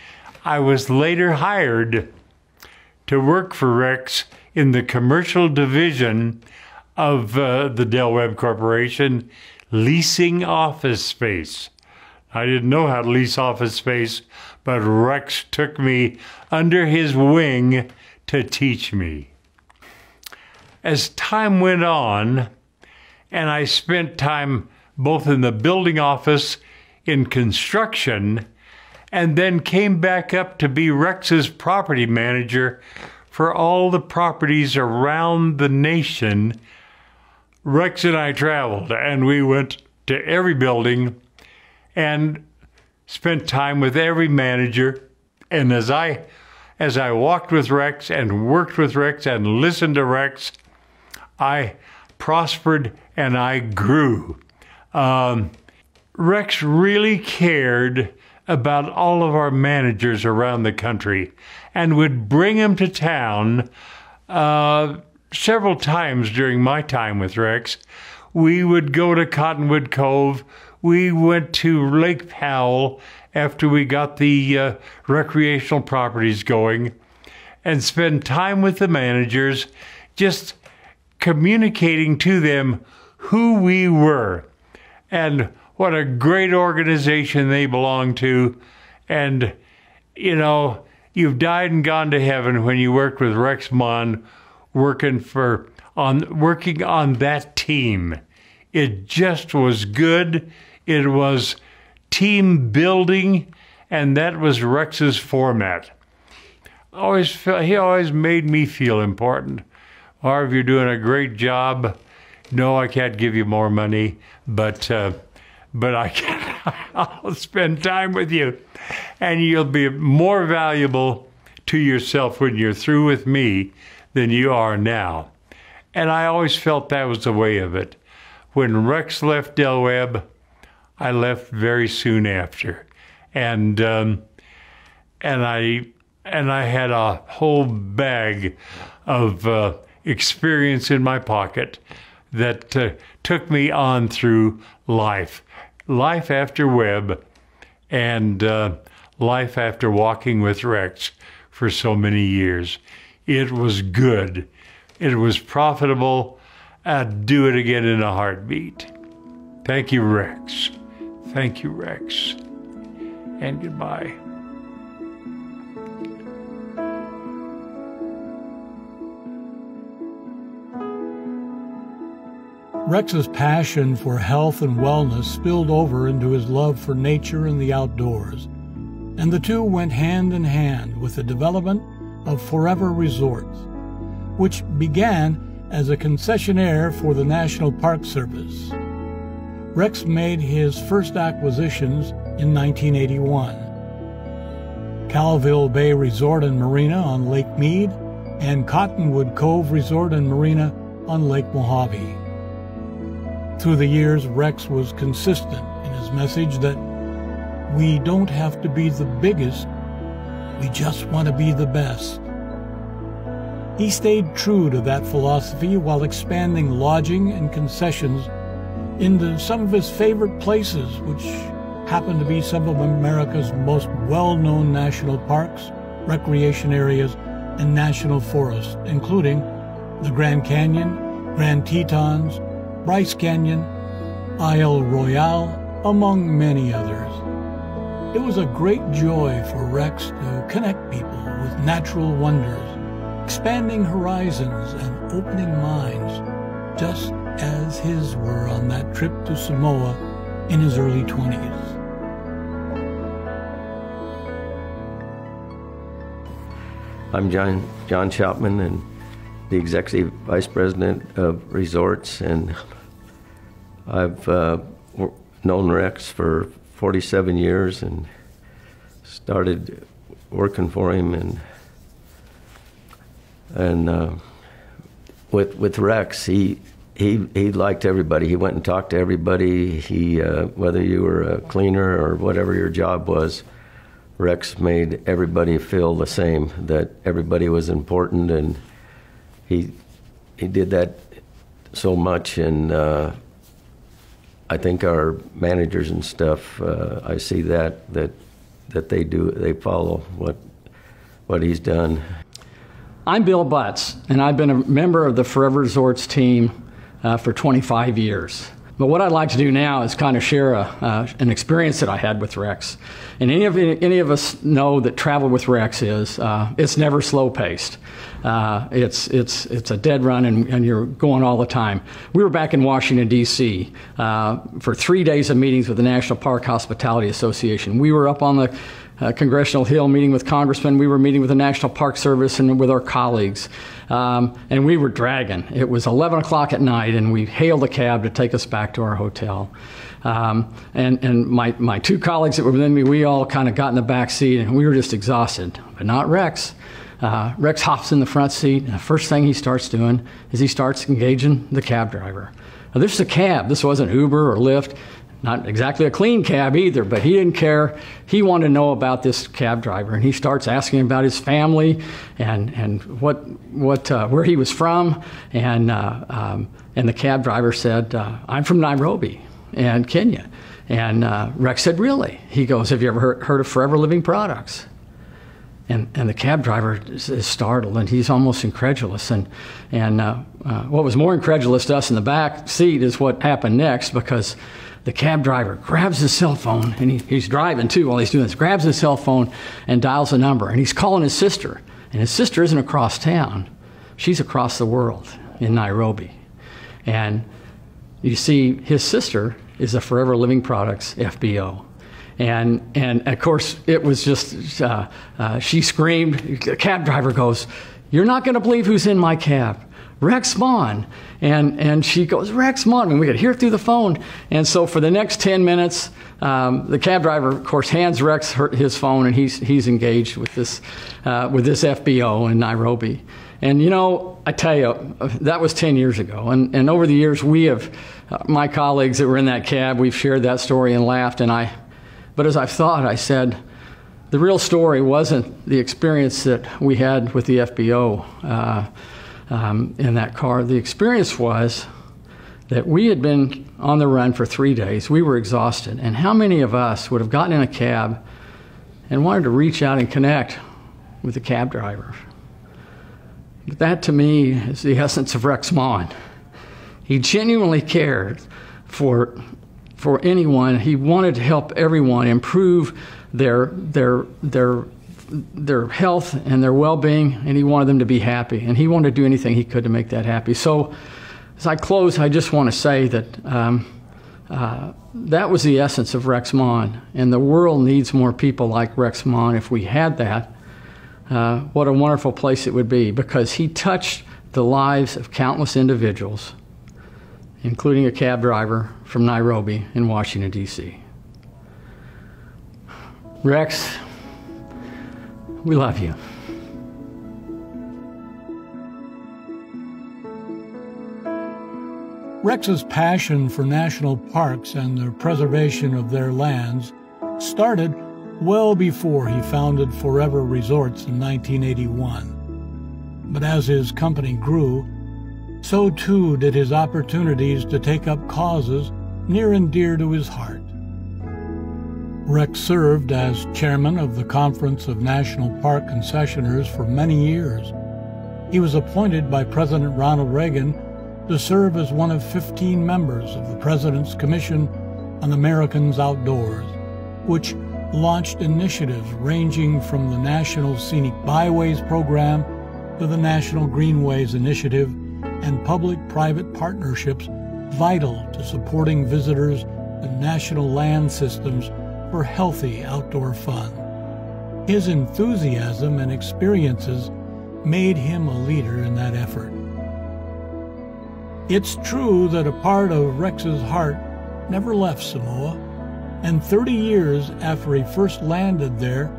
I was later hired to work for Rex in the commercial division of the Del Webb Corporation, leasing office space. I didn't know how to lease office space, but Rex took me under his wing to teach me. As time went on, and I spent time both in the building office, in construction, and then came back up to be Rex's property manager for all the properties around the nation. Rex and I traveled, and we went to every building and spent time with every manager. And as I walked with Rex and worked with Rex and listened to Rex, I prospered and I grew. Rex really cared about all of our managers around the country and would bring them to town several times during my time with Rex. We would go to Cottonwood Cove. We went to Lake Powell after we got the recreational properties going and spend time with the managers, just communicating to them who we were and what a great organization they belong to. And, you know, you've died and gone to heaven when you worked with Rex Maughan working on that team. It just was good. It was team building, and that was Rex's format. He always made me feel important. Harv, you're doing a great job. No, I can't give you more money, but I'll spend time with you, and you'll be more valuable to yourself when you're through with me than you are now. And I always felt that was the way of it. When Rex left Del Webb, I left very soon after, and I had a whole bag of experience in my pocket that took me on through life. Life After Web and Life After Walking with Rex for so many years. It was good. It was profitable. I'd do it again in a heartbeat. Thank you, Rex. Thank you, Rex. And goodbye. Rex's passion for health and wellness spilled over into his love for nature and the outdoors, and the two went hand in hand with the development of Forever Resorts, which began as a concessionaire for the National Park Service. Rex made his first acquisitions in 1981. Calville Bay Resort and Marina on Lake Mead and Cottonwood Cove Resort and Marina on Lake Mojave. Through the years, Rex was consistent in his message that we don't have to be the biggest, we just want to be the best. He stayed true to that philosophy while expanding lodging and concessions into some of his favorite places, which happen to be some of America's most well-known national parks, recreation areas, and national forests, including the Grand Canyon, Grand Tetons, Bryce Canyon, Isle Royale, among many others. It was a great joy for Rex to connect people with natural wonders, expanding horizons and opening minds, just as his were on that trip to Samoa in his early 20s. I'm John Chapman, and the Executive Vice President of Resorts, and I've known Rex for 47 years and started working for him, and with Rex, he liked everybody. He went and talked to everybody. He whether you were a cleaner or whatever your job was, Rex made everybody feel the same, that everybody was important, and he did that so much. And I think our managers and stuff, I see that they follow what he's done. I'm Bill Butts, and I've been a member of the Forever Resorts team for 25 years. But what I'd like to do now is kind of share an experience that I had with Rex. And any of us know that travel with Rex is it's never slow-paced. It's a dead run, and you're going all the time. We were back in Washington, D.C. For 3 days of meetings with the National Park Hospitality Association. We were up on the Congressional Hill meeting with congressmen. We were meeting with the National Park Service and with our colleagues. And we were dragging. It was 11 o'clock at night, and we hailed a cab to take us back to our hotel. And my two colleagues that were with me, we all kind of got in the back seat, and we were just exhausted, but not Rex. Rex hops in the front seat, and the first thing he starts doing is he starts engaging the cab driver. Now, this is a cab. This wasn't Uber or Lyft. Not exactly a clean cab either, but he didn't care. He wanted to know about this cab driver, and he starts asking about his family and where he was from. And the cab driver said, "I'm from Nairobi and Kenya." And Rex said, "Really?" He goes, "Have you ever heard of Forever Living Products?" And the cab driver is startled, and he's almost incredulous. And what was more incredulous to us in the back seat is what happened next, because the cab driver grabs his cell phone, and he's driving too while he's doing this, grabs his cell phone and dials a number, and he's calling his sister. And his sister isn't across town. She's across the world in Nairobi. And you see, his sister is a Forever Living Products FBO. And of course, it was just, she screamed. The cab driver goes, "You're not going to believe who's in my cab. Rex Maughan." And she goes, "Rex Maughan," and we could hear it through the phone. And so for the next 10 minutes, the cab driver, of course, hands Rex his phone, and he's engaged with this FBO in Nairobi. And you know, I tell you, that was 10 years ago. And over the years, we have, my colleagues that were in that cab, we've shared that story and laughed. But as I've thought, I said, the real story wasn't the experience that we had with the FBO in that car. The experience was that we had been on the run for 3 days. We were exhausted. And how many of us would have gotten in a cab and wanted to reach out and connect with the cab driver? But that, to me, is the essence of Rex Maughan. He genuinely cared for anyone. He wanted to help everyone improve their health and their well-being, and he wanted them to be happy. And he wanted to do anything he could to make that happy. So, as I close, I just want to say that that was the essence of Rex Maughan, and the world needs more people like Rex Maughan. If we had that, what a wonderful place it would be, because he touched the lives of countless individuals, including a cab driver from Nairobi in Washington, D.C. Rex, we love you. Rex's passion for national parks and the preservation of their lands started well before he founded Forever Resorts in 1981. But as his company grew, so too did his opportunities to take up causes near and dear to his heart. Rex served as chairman of the Conference of National Park Concessioners for many years. He was appointed by President Ronald Reagan to serve as one of 15 members of the President's Commission on Americans Outdoors, which launched initiatives ranging from the National Scenic Byways Program to the National Greenways Initiative and public-private partnerships vital to supporting visitors to national land systems for healthy outdoor fun. His enthusiasm and experiences made him a leader in that effort. It's true that a part of Rex's heart never left Samoa, and 30 years after he first landed there,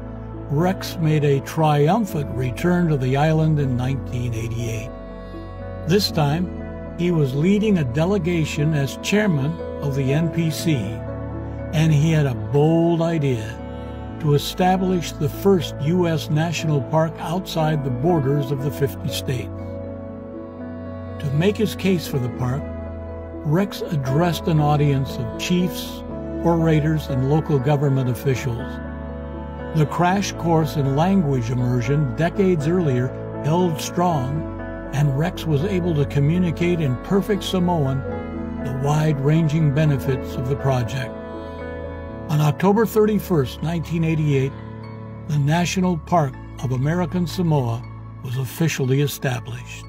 Rex made a triumphant return to the island in 1988. This time, he was leading a delegation as chairman of the NPC, and he had a bold idea to establish the first U.S. national park outside the borders of the 50 states. To make his case for the park, Rex addressed an audience of chiefs, orators, and local government officials. The crash course in language immersion decades earlier held strong, and Rex was able to communicate in perfect Samoan the wide-ranging benefits of the project. On October 31st, 1988, the National Park of American Samoa was officially established.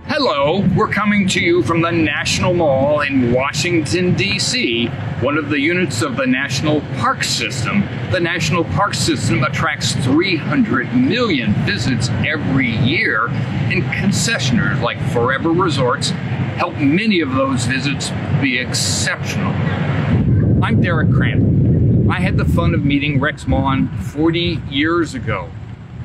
Hello, we're coming to you from the National Mall in Washington, D.C., one of the units of the National Park System. The National Park System attracts 300 million visits every year, and concessioners like Forever Resorts help many of those visits be exceptional. I'm Derek Crandall. I had the fun of meeting Rex Maughan 40 years ago.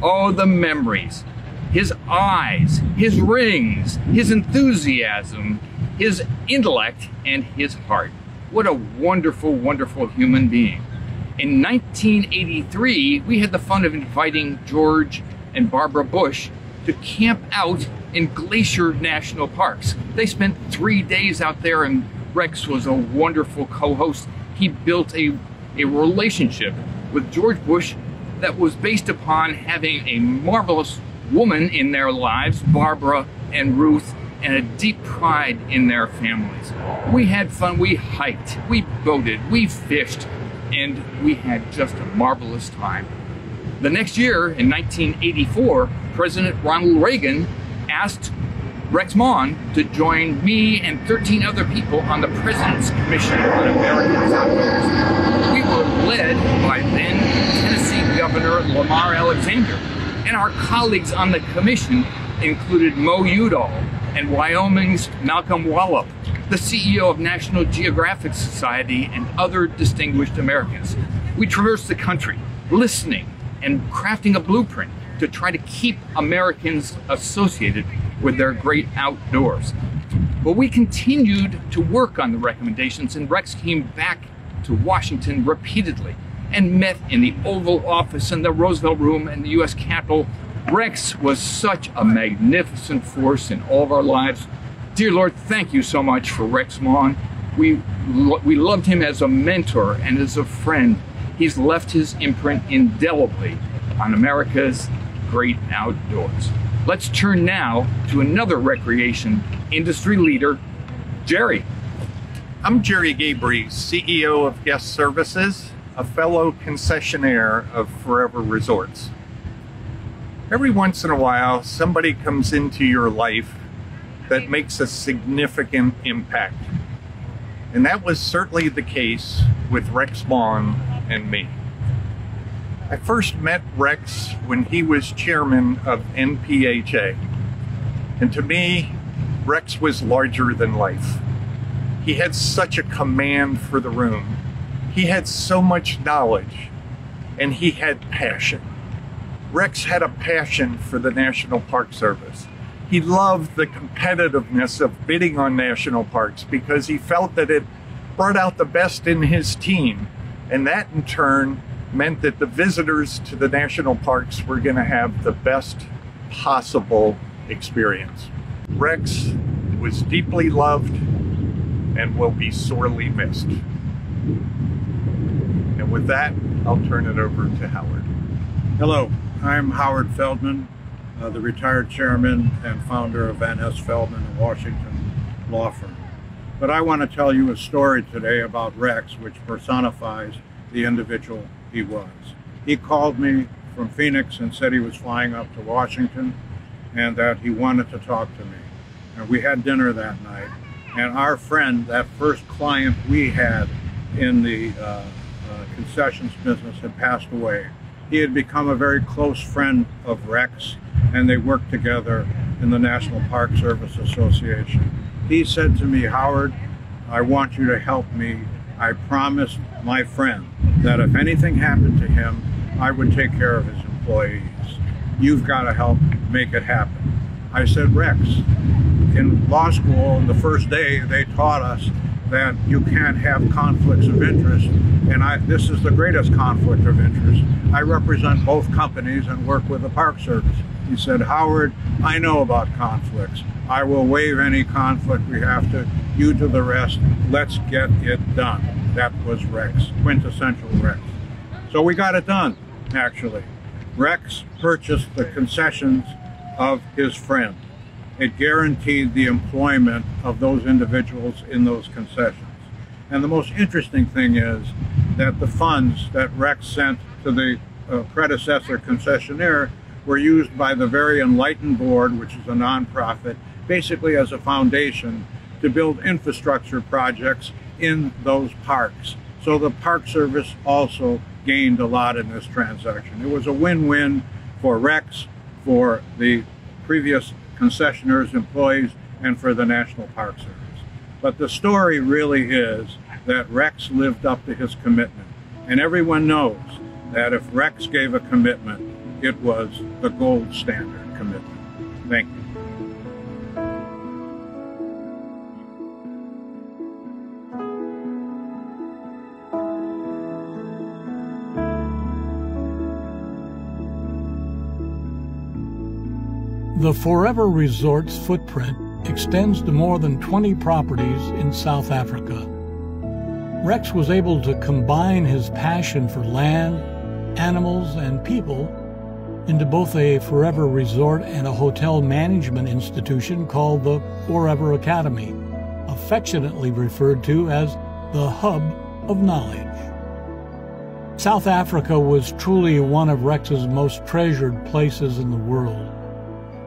Oh, the memories. His eyes, his rings, his enthusiasm, his intellect, and his heart. What a wonderful, wonderful human being. In 1983, we had the fun of inviting George and Barbara Bush to camp out in Glacier National Parks. They spent 3 days out there, and Rex was a wonderful co-host. He built a relationship with George Bush that was based upon having a marvelous woman in their lives, Barbara and Ruth, and a deep pride in their families. We had fun, we hiked, we boated, we fished, and we had just a marvelous time. The next year, in 1984, President Ronald Reagan asked Rex Maughan to join me and 13 other people on the President's Commission on Americans Outdoors. We were led by then Tennessee Governor Lamar Alexander, and our colleagues on the commission included Mo Udall and Wyoming's Malcolm Wallop, the CEO of National Geographic Society, and other distinguished Americans. We traversed the country, listening and crafting a blueprint to try to keep Americans associated with their great outdoors. But we continued to work on the recommendations, and Rex came back to Washington repeatedly and met in the Oval Office and the Roosevelt Room and the U.S. Capitol Rex was such a magnificent force in all of our lives. Dear Lord, thank you so much for Rex Maughan. We loved him as a mentor and as a friend. He's left his imprint indelibly on America's great outdoors. Let's turn now to another recreation industry leader, Jerry. I'm Jerry Gabriel, CEO of Guest Services, a fellow concessionaire of Forever Resorts. Every once in a while, somebody comes into your life that makes a significant impact. And that was certainly the case with Rex Maughan and me. I first met Rex when he was chairman of NPHA. And to me, Rex was larger than life. He had such a command for the room. He had so much knowledge, and he had passion. Rex had a passion for the National Park Service. He loved the competitiveness of bidding on national parks because he felt that it brought out the best in his team. And that in turn meant that the visitors to the national parks were going to have the best possible experience. Rex was deeply loved and will be sorely missed. And with that, I'll turn it over to Howard. Hello, I'm Howard Feldman, the retired chairman and founder of Van Ness Feldman in Washington law firm. But I want to tell you a story today about Rex, which personifies the individual he was. He called me from Phoenix and said he was flying up to Washington and that he wanted to talk to me. And we had dinner that night. And our friend, that first client we had in the concessions business, had passed away. He had become a very close friend of Rex, and they worked together in the National Park Service Association. He said to me, Howard, I want you to help me. I promised my friend that if anything happened to him, I would take care of his employees. You've got to help make it happen. I said, Rex, in law school, on the first day, they taught us that you can't have conflicts of interest, and this is the greatest conflict of interest. I represent both companies and work with the Park Service. He said, Howard, I know about conflicts. I will waive any conflict we have to. You do the rest. Let's get it done. That was Rex, quintessential Rex. So we got it done, actually. Rex purchased the concessions of his friend. It guaranteed the employment of those individuals in those concessions. And the most interesting thing is that the funds that Rex sent to the predecessor concessionaire were used by the very enlightened board, which is a nonprofit, basically as a foundation to build infrastructure projects in those parks. So the Park Service also gained a lot in this transaction. It was a win-win for Rex, for the previous concessionaires, employees, and for the National Park Service. But the story really is that Rex lived up to his commitment. And everyone knows that if Rex gave a commitment, it was the gold standard commitment. Thank you. The Forever Resorts footprint extends to more than 20 properties in South Africa. Rex was able to combine his passion for land, animals, and people into both a Forever Resort and a hotel management institution called the Forever Academy, affectionately referred to as the hub of knowledge. South Africa was truly one of Rex's most treasured places in the world.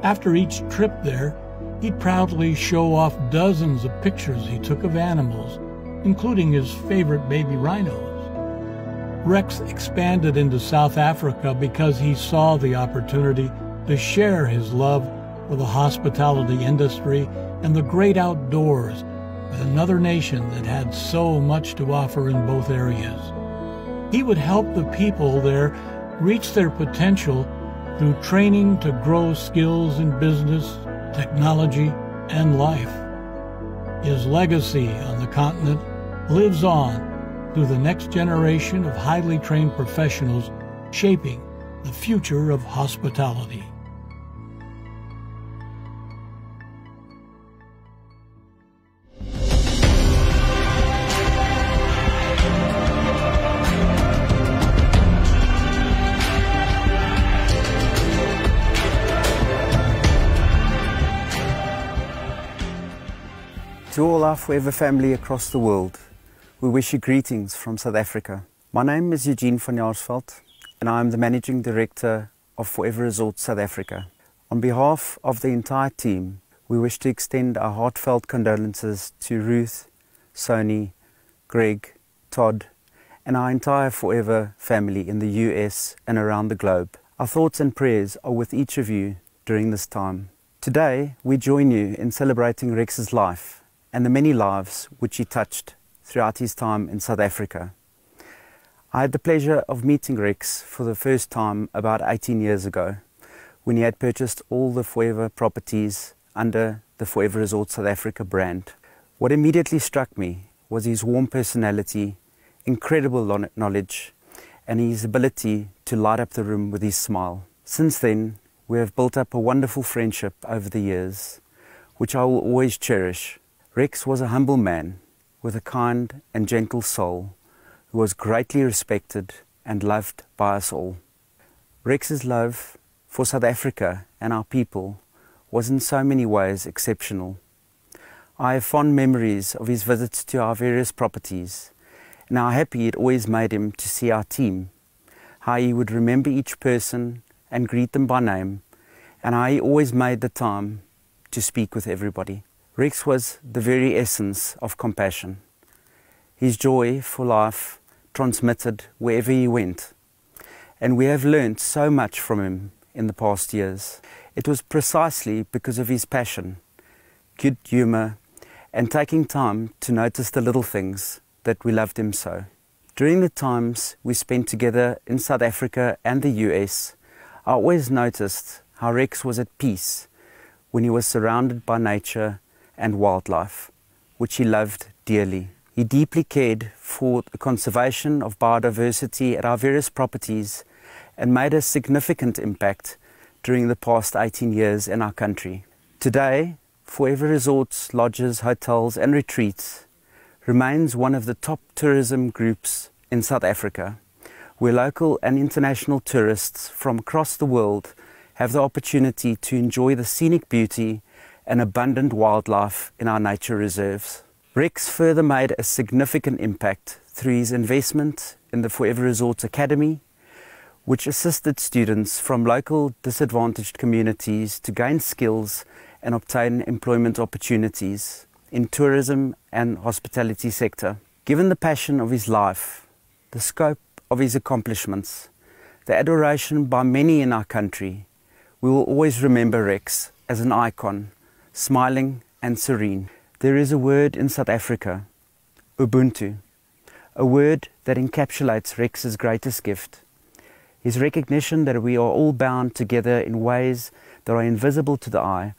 After each trip there, he'd proudly show off dozens of pictures he took of animals, including his favorite baby rhinos. Rex expanded into South Africa because he saw the opportunity to share his love for the hospitality industry and the great outdoors with another nation that had so much to offer in both areas. He would help the people there reach their potential through training to grow skills in business, technology, and life. His legacy on the continent lives on through the next generation of highly trained professionals shaping the future of hospitality. To all our Forever family across the world, we wish you greetings from South Africa. My name is Eugene van Jaarsveld, and I am the Managing Director of Forever Resorts South Africa. On behalf of the entire team, we wish to extend our heartfelt condolences to Ruth, Sony, Greg, Todd, and our entire Forever family in the US and around the globe. Our thoughts and prayers are with each of you during this time. Today, we join you in celebrating Rex's life and the many lives which he touched throughout his time in South Africa. I had the pleasure of meeting Rex for the first time about 18 years ago, when he had purchased all the Forever properties under the Forever Resorts South Africa brand. What immediately struck me was his warm personality, incredible knowledge, and his ability to light up the room with his smile. Since then, we have built up a wonderful friendship over the years, which I will always cherish. Rex was a humble man with a kind and gentle soul who was greatly respected and loved by us all. Rex's love for South Africa and our people was in so many ways exceptional. I have fond memories of his visits to our various properties and how happy it always made him to see our team, how he would remember each person and greet them by name, and how he always made the time to speak with everybody. Rex was the very essence of compassion. His joy for life transmitted wherever he went, and we have learned so much from him in the past years. It was precisely because of his passion, good humour, and taking time to notice the little things that we loved him so. During the times we spent together in South Africa and the US, I always noticed how Rex was at peace when he was surrounded by nature and wildlife, which he loved dearly. He deeply cared for the conservation of biodiversity at our various properties and made a significant impact during the past 18 years in our country. Today, Forever Resorts, lodges, hotels and retreats remains one of the top tourism groups in South Africa, where local and international tourists from across the world have the opportunity to enjoy the scenic beauty and abundant wildlife in our nature reserves. Rex further made a significant impact through his investment in the Forever Resorts Academy, which assisted students from local disadvantaged communities to gain skills and obtain employment opportunities in tourism and hospitality sector. Given the passion of his life, the scope of his accomplishments, the adoration by many in our country, we will always remember Rex as an icon, smiling and serene. There is a word in South Africa, Ubuntu, a word that encapsulates Rex's greatest gift. His recognition that we are all bound together in ways that are invisible to the eye,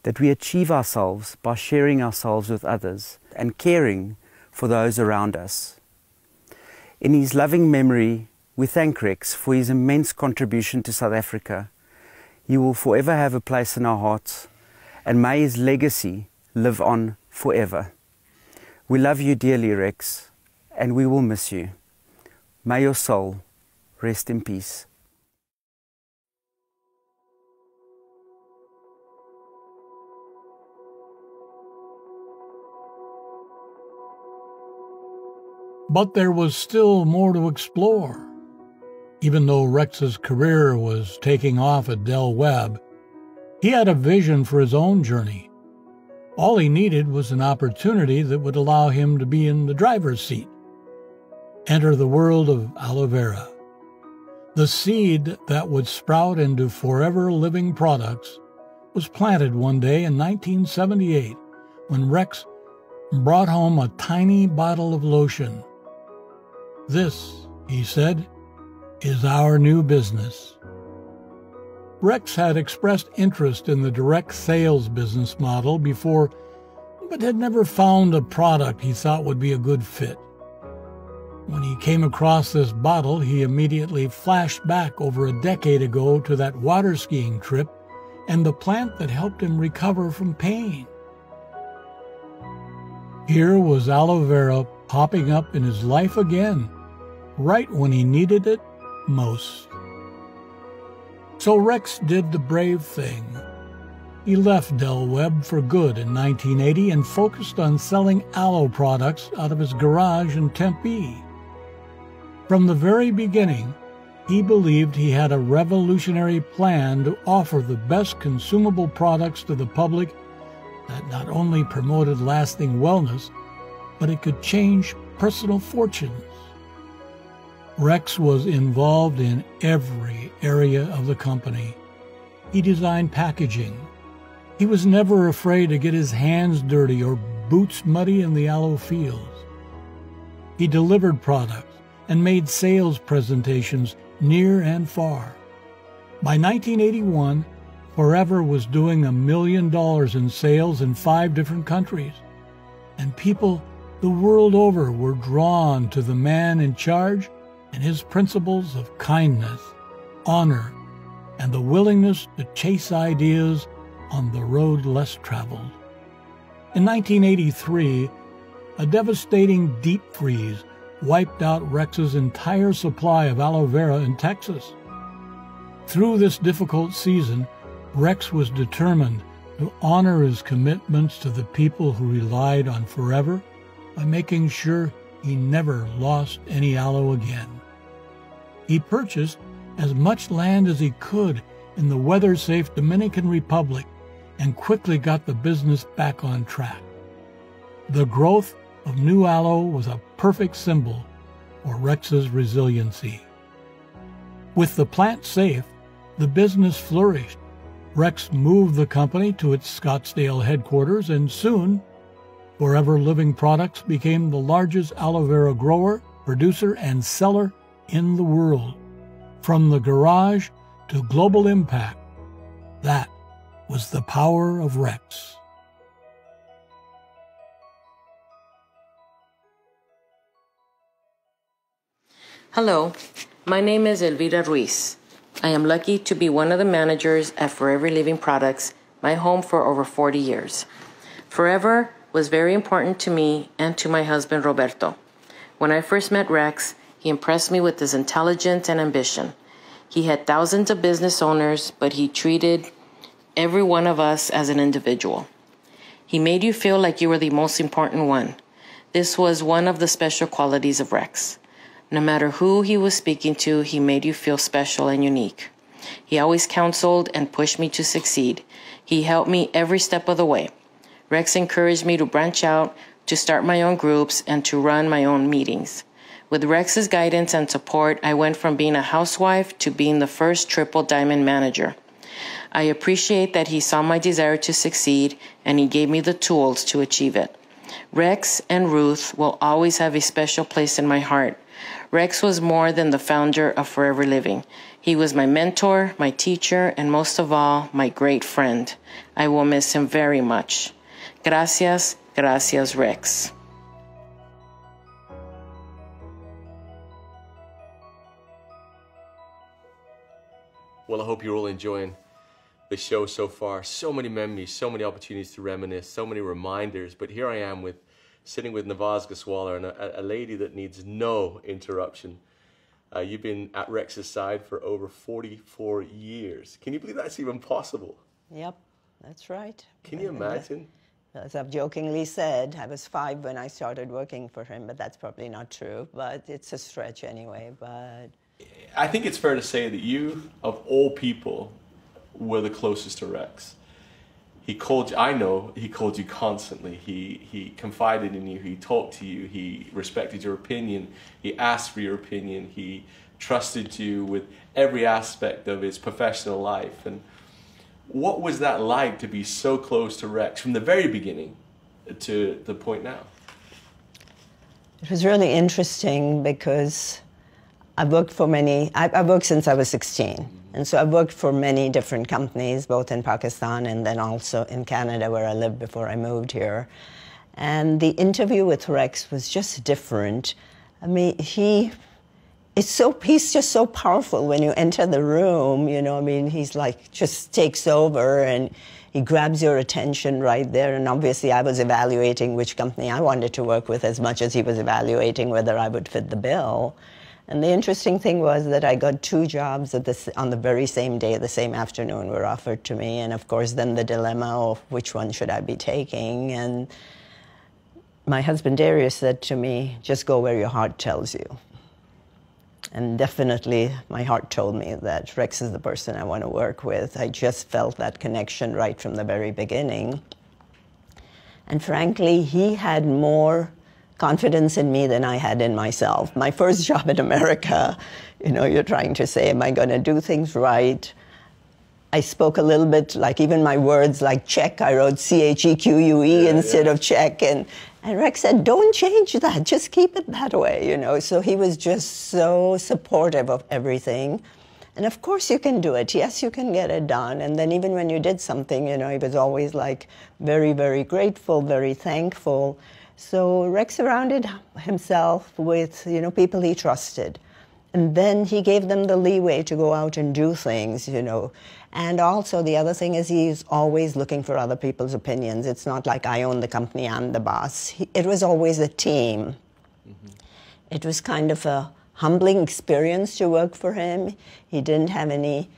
that we achieve ourselves by sharing ourselves with others and caring for those around us. In his loving memory, we thank Rex for his immense contribution to South Africa. He will forever have a place in our hearts, and may his legacy live on forever. We love you dearly, Rex, and we will miss you. May your soul rest in peace. But there was still more to explore. Even though Rex's career was taking off at Del Webb, he had a vision for his own journey. All he needed was an opportunity that would allow him to be in the driver's seat. Enter the world of aloe vera. The seed that would sprout into forever living products was planted one day in 1978 when Rex brought home a tiny bottle of lotion. "This," he said, "is our new business." Rex had expressed interest in the direct sales business model before, but had never found a product he thought would be a good fit. When he came across this bottle, he immediately flashed back over a decade ago to that water skiing trip and the plant that helped him recover from pain. Here was aloe vera popping up in his life again, right when he needed it most. So Rex did the brave thing. He left Del Webb for good in 1980 and focused on selling aloe products out of his garage in Tempe. From the very beginning, he believed he had a revolutionary plan to offer the best consumable products to the public that not only promoted lasting wellness, but it could change personal fortunes. Rex was involved in every area of the company. He designed packaging. He was never afraid to get his hands dirty or boots muddy in the aloe fields. He delivered products and made sales presentations near and far. By 1981, Forever was doing $1 million in sales in 5 different countries, and people the world over were drawn to the man in charge and his principles of kindness, honor, and the willingness to chase ideas on the road less traveled. In 1983, a devastating deep freeze wiped out Rex's entire supply of aloe vera in Texas. Through this difficult season, Rex was determined to honor his commitments to the people who relied on Forever by making sure he never lost any aloe again. He purchased as much land as he could in the weather-safe Dominican Republic and quickly got the business back on track. The growth of new aloe was a perfect symbol for Rex's resiliency. With the plant safe, the business flourished. Rex moved the company to its Scottsdale headquarters, and soon, Forever Living Products became the largest aloe vera grower, producer, and seller in the world. From the garage to global impact, that was the power of Rex. Hello, my name is Elvira Ruiz. I am lucky to be one of the managers at Forever Living Products, my home for over 40 years. Forever was very important to me and to my husband Roberto. When I first met Rex, he impressed me with his intelligence and ambition. He had thousands of business owners, but he treated every one of us as an individual. He made you feel like you were the most important one. This was one of the special qualities of Rex. No matter who he was speaking to, he made you feel special and unique. He always counseled and pushed me to succeed. He helped me every step of the way. Rex encouraged me to branch out, to start my own groups, and to run my own meetings. With Rex's guidance and support, I went from being a housewife to being the first Triple Diamond manager. I appreciate that he saw my desire to succeed, and he gave me the tools to achieve it. Rex and Ruth will always have a special place in my heart. Rex was more than the founder of Forever Living. He was my mentor, my teacher, and most of all, my great friend. I will miss him very much. Gracias, gracias, Rex. Well, I hope you're all enjoying the show so far. So many memories, so many opportunities to reminisce, so many reminders. But here I am sitting with Navaz Goswala, and a lady that needs no interruption. You've been at Rex's side for over 44 years. Can you believe that's even possible? Yep, that's right. Can you imagine? As I've jokingly said, I was 5 when I started working for him, but that's probably not true. But it's a stretch anyway. But I think it's fair to say that you, of all people, were the closest to Rex. He called you, I know he called you constantly. He confided in you, he talked to you, he respected your opinion, he asked for your opinion, he trusted you with every aspect of his professional life. And what was that like to be so close to Rex from the very beginning to the point now? it was really interesting because I've worked since I was 16. And so I've worked for many different companies, both in Pakistan and then also in Canada, where I lived before I moved here. And the interview with Rex was just different. I mean, he's just so powerful when you enter the room, you know, I mean, he's like, just takes over and he grabs your attention right there. And obviously I was evaluating which company I wanted to work with as much as he was evaluating whether I would fit the bill. And the interesting thing was that I got 2 jobs on the very same day, the same afternoon were offered to me. And of course, then the dilemma of which one should I be taking. And my husband Darius said to me, just go where your heart tells you. And definitely my heart told me that Rex is the person I want to work with. I just felt that connection right from the very beginning. And frankly, he had more confidence in me than I had in myself. My first job in America, you know, you're trying to say, am I going to do things right? I spoke a little bit, like even my words like check, I wrote C-H-E-Q-U-E instead of check. And Rex said, don't change that, just keep it that way, you know. So he was just so supportive of everything. And of course you can do it. Yes, you can get it done. And then even when you did something, you know, he was always like very, very grateful, very thankful. So Rex surrounded himself with, you know, people he trusted. And then he gave them the leeway to go out and do things, you know. And also the other thing is he's always looking for other people's opinions. It's not like I own the company, I'm the boss. It was always a team. Mm-hmm. It was kind of a humbling experience to work for him. He didn't have any,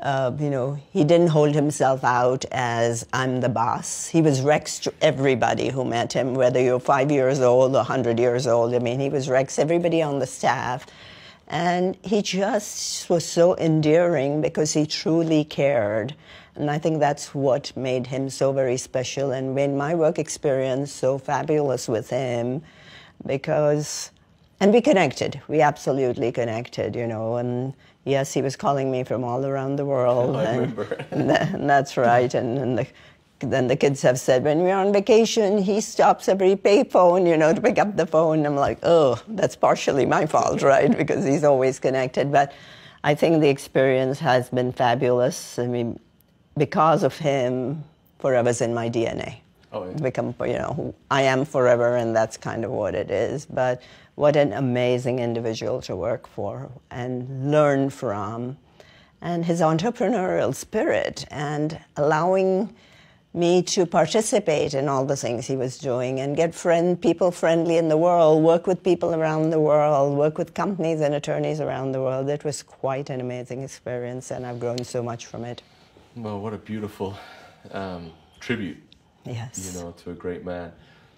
you know, he didn't hold himself out as I'm the boss. He was Rex to everybody who met him, whether you're 5 years old or 100 years old. I mean, he was Rex, everybody on the staff. And he just was so endearing because he truly cared. And I think that's what made him so very special and made my work experience so fabulous with him because, and we connected. We absolutely connected, you know. And yes, he was calling me from all around the world. I remember. And that's right. And then the kids have said, when we're on vacation, he stops every payphone, you know, to pick up the phone. And I'm like, oh, that's partially my fault, right? Because he's always connected. But I think the experience has been fabulous. I mean, because of him, forever's in my DNA. Oh, yeah. Become, you know, I am forever, and that's kind of what it is. But what an amazing individual to work for and learn from. And his entrepreneurial spirit and allowing me to participate in all the things he was doing and get people friendly in the world, work with people around the world, work with companies and attorneys around the world. It was quite an amazing experience, and I've grown so much from it. Well, what a beautiful tribute, yes, you know, to a great man.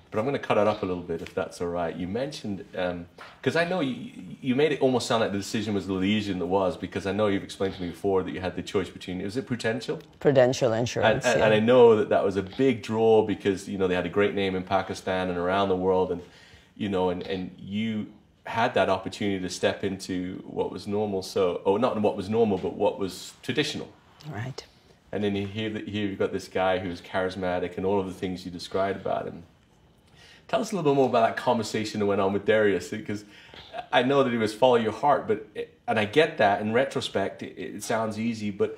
But I'm going to cut it up a little bit, if that's all right. You mentioned, because I know you made it almost sound like the decision was the lesion that was, because I know you've explained to me before that you had the choice between, was it Prudential? Prudential Insurance, and I know that was a big draw because, you know, they had a great name in Pakistan and around the world, and, you know, and you had that opportunity to step into what was normal, not what was normal, but what was traditional. Right. And then here you've got this guy who's charismatic and all of the things you described about him. Tell us a little bit more about that conversation that went on with Darius, because I know that he was follow your heart, and I get that in retrospect, it sounds easy, but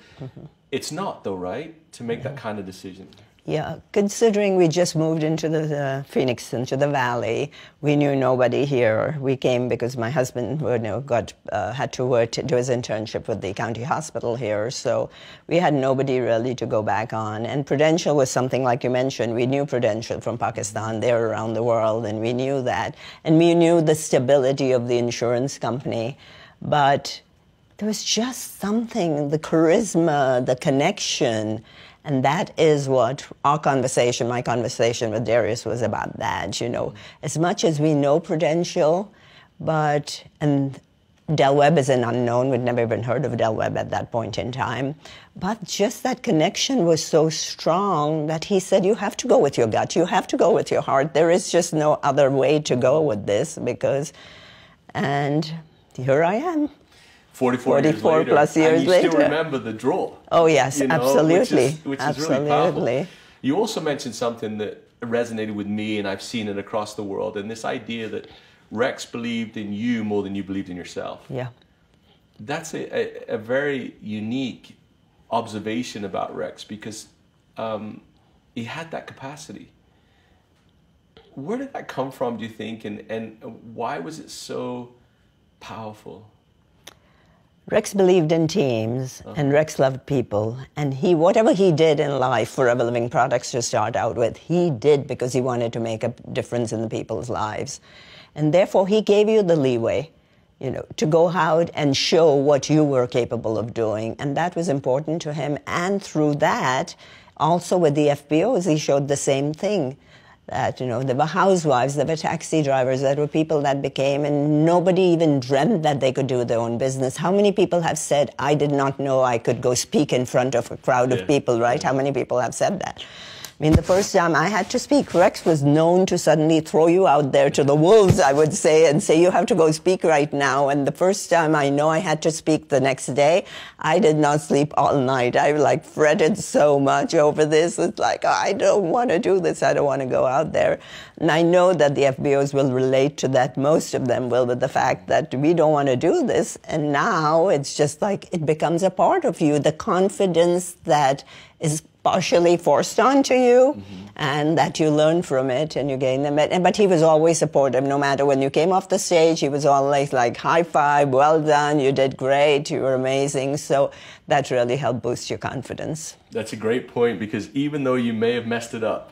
it's not though, right? To make that kind of decision. Yeah, considering we just moved into the Phoenix, into the Valley, we knew nobody here. We came because my husband, you know, had to work to do his internship with the county hospital here, so we had nobody really to go back on. And Prudential was something like you mentioned. We knew Prudential from Pakistan. They're around the world, and we knew that. And we knew the stability of the insurance company, but there was just something, the charisma, the connection. And that is what our conversation, my conversation with Darius was about that, you know. As much as we know Prudential, and Del Webb is an unknown, we'd never even heard of Del Webb at that point in time, but just that connection was so strong that he said, you have to go with your gut, you have to go with your heart. There is just no other way to go with this and here I am. 44 plus years later. And you still remember the draw. Oh, yes, you know, absolutely. Which is really powerful. You also mentioned something that resonated with me, and I've seen it across the world, and this idea that Rex believed in you more than you believed in yourself. Yeah. That's a very unique observation about Rex, because he had that capacity. Where did that come from, do you think, and why was it so powerful? Rex believed in teams, and Rex loved people, and whatever he did in life, Forever Living Products to start out with, he did because he wanted to make a difference in the people's lives. And therefore, he gave you the leeway you know, to go out and show what you were capable of doing. And that was important to him. And through that, also with the FBOs, he showed the same thing. That, you know, there were housewives, there were taxi drivers, there were people that became, and nobody even dreamt that they could do their own business. How many people have said, I did not know I could go speak in front of a crowd of people, right? How many people have said that? I mean, the first time I had to speak, Rex was known to suddenly throw you out there to the wolves, I would say, and say, you have to go speak right now. And the first time I know I had to speak the next day, I did not sleep all night. I like fretted so much over this. It's like, oh, I don't want to do this. I don't want to go out there. And I know that the FBOs will relate to that. Most of them will, with the fact that we don't want to do this. And now it's just like it becomes a part of you. The confidence that is partially forced onto you, and that you learn from it and you gain them. But he was always supportive. No matter when you came off the stage, he was always like, high five, well done, you did great, you were amazing. So that really helped boost your confidence. That's a great point, because even though you may have messed it up,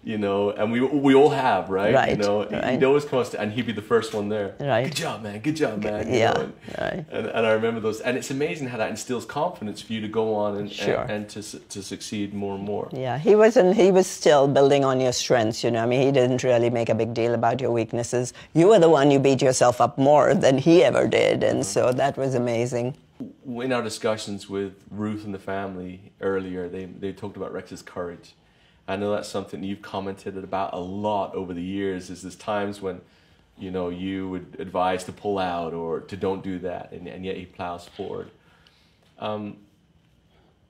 you know, and we all have, right? Right, you know, right. he'd always come us to, and he'd be the first one there. Right. Good job, man. Good job, man. You Yeah, know, right. And I remember those, and it's amazing how that instills confidence for you to go on and Sure. and to succeed more and more. Yeah, he was still building on your strengths, you know. I mean, he didn't really make a big deal about your weaknesses. You were the one, you beat yourself up more than he ever did, and so that was amazing. In our discussions with Ruth and the family earlier, they talked about Rex's courage. I know that's something you've commented about a lot over the years, is there's times when, you know, you would advise to pull out or to don't do that, and yet he plows forward.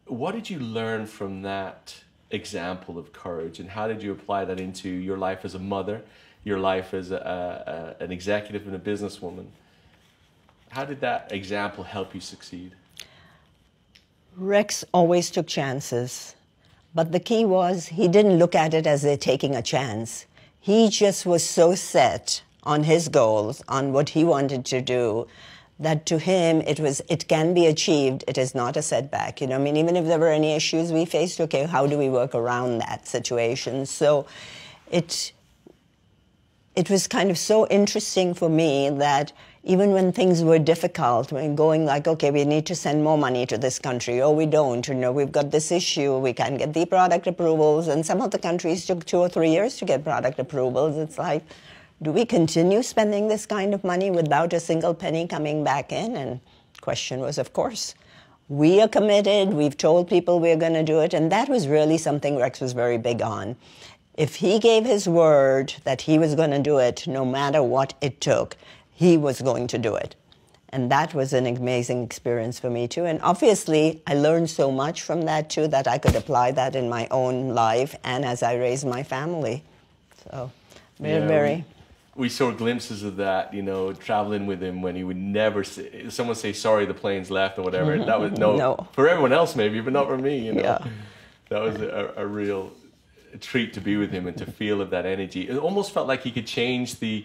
What did you learn from that example of courage, and how did you apply that into your life as a mother, your life as an executive and a businesswoman? How did that example help you succeed? Rex always took chances. But the key was he didn't look at it as they're taking a chance. He just was so set on his goals, on what he wanted to do, that to him it can be achieved. It is not a setback. You know, I mean, even if there were any issues we faced, okay, how do we work around that situation? So it was kind of so interesting for me that even when things were difficult, when going like, okay, we need to send more money to this country, or we don't, you know, we've got this issue, we can't get the product approvals, and some of the countries took 2 or 3 years to get product approvals. It's like, do we continue spending this kind of money without a single penny coming back in? And the question was, of course. We are committed, we've told people we're going to do it, and that was really something Rex was very big on. If he gave his word that he was going to do it, no matter what it took, he was going to do it. And that was an amazing experience for me, too. And obviously, I learned so much from that, too, that I could apply that in my own life and as I raised my family. So, very... We saw glimpses of that, you know, traveling with him when he would never say, someone say, sorry, the plane's left or whatever. That was, no, for everyone else maybe, but not for me, you know. Yeah. That was a real treat to be with him and to feel of that energy. It almost felt like he could change the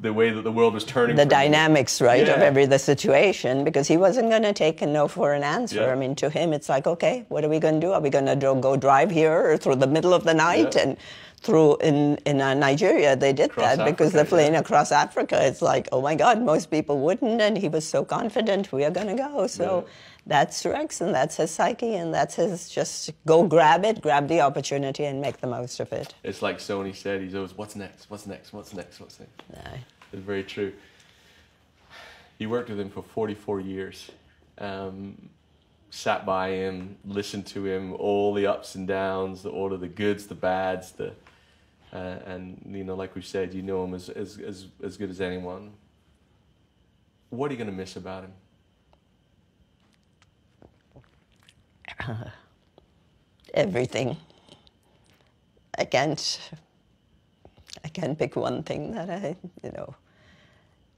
way that the world was turning. The dynamics, right, of the situation, because he wasn't going to take a no for an answer. Yeah. I mean, to him, it's like, okay, what are we going to do? Are we going to go drive here or through the middle of the night? Yeah. And through in Nigeria, they did that because they're flying across Africa. It's like, oh my God, most people wouldn't, and he was so confident, we are going to go. So that's Rex, and that's his psyche, and that's his just go grab it, grab the opportunity, and make the most of it. It's like Sony said, he's always, what's next, what's next, what's next, what's next? Aye. It's very true. You worked with him for 44 years. Sat by him, listened to him, all the ups and downs, all of the goods, the bads, and you know, like we said, you know him as good as anyone. What are you going to miss about him? Everything. I can't pick one thing that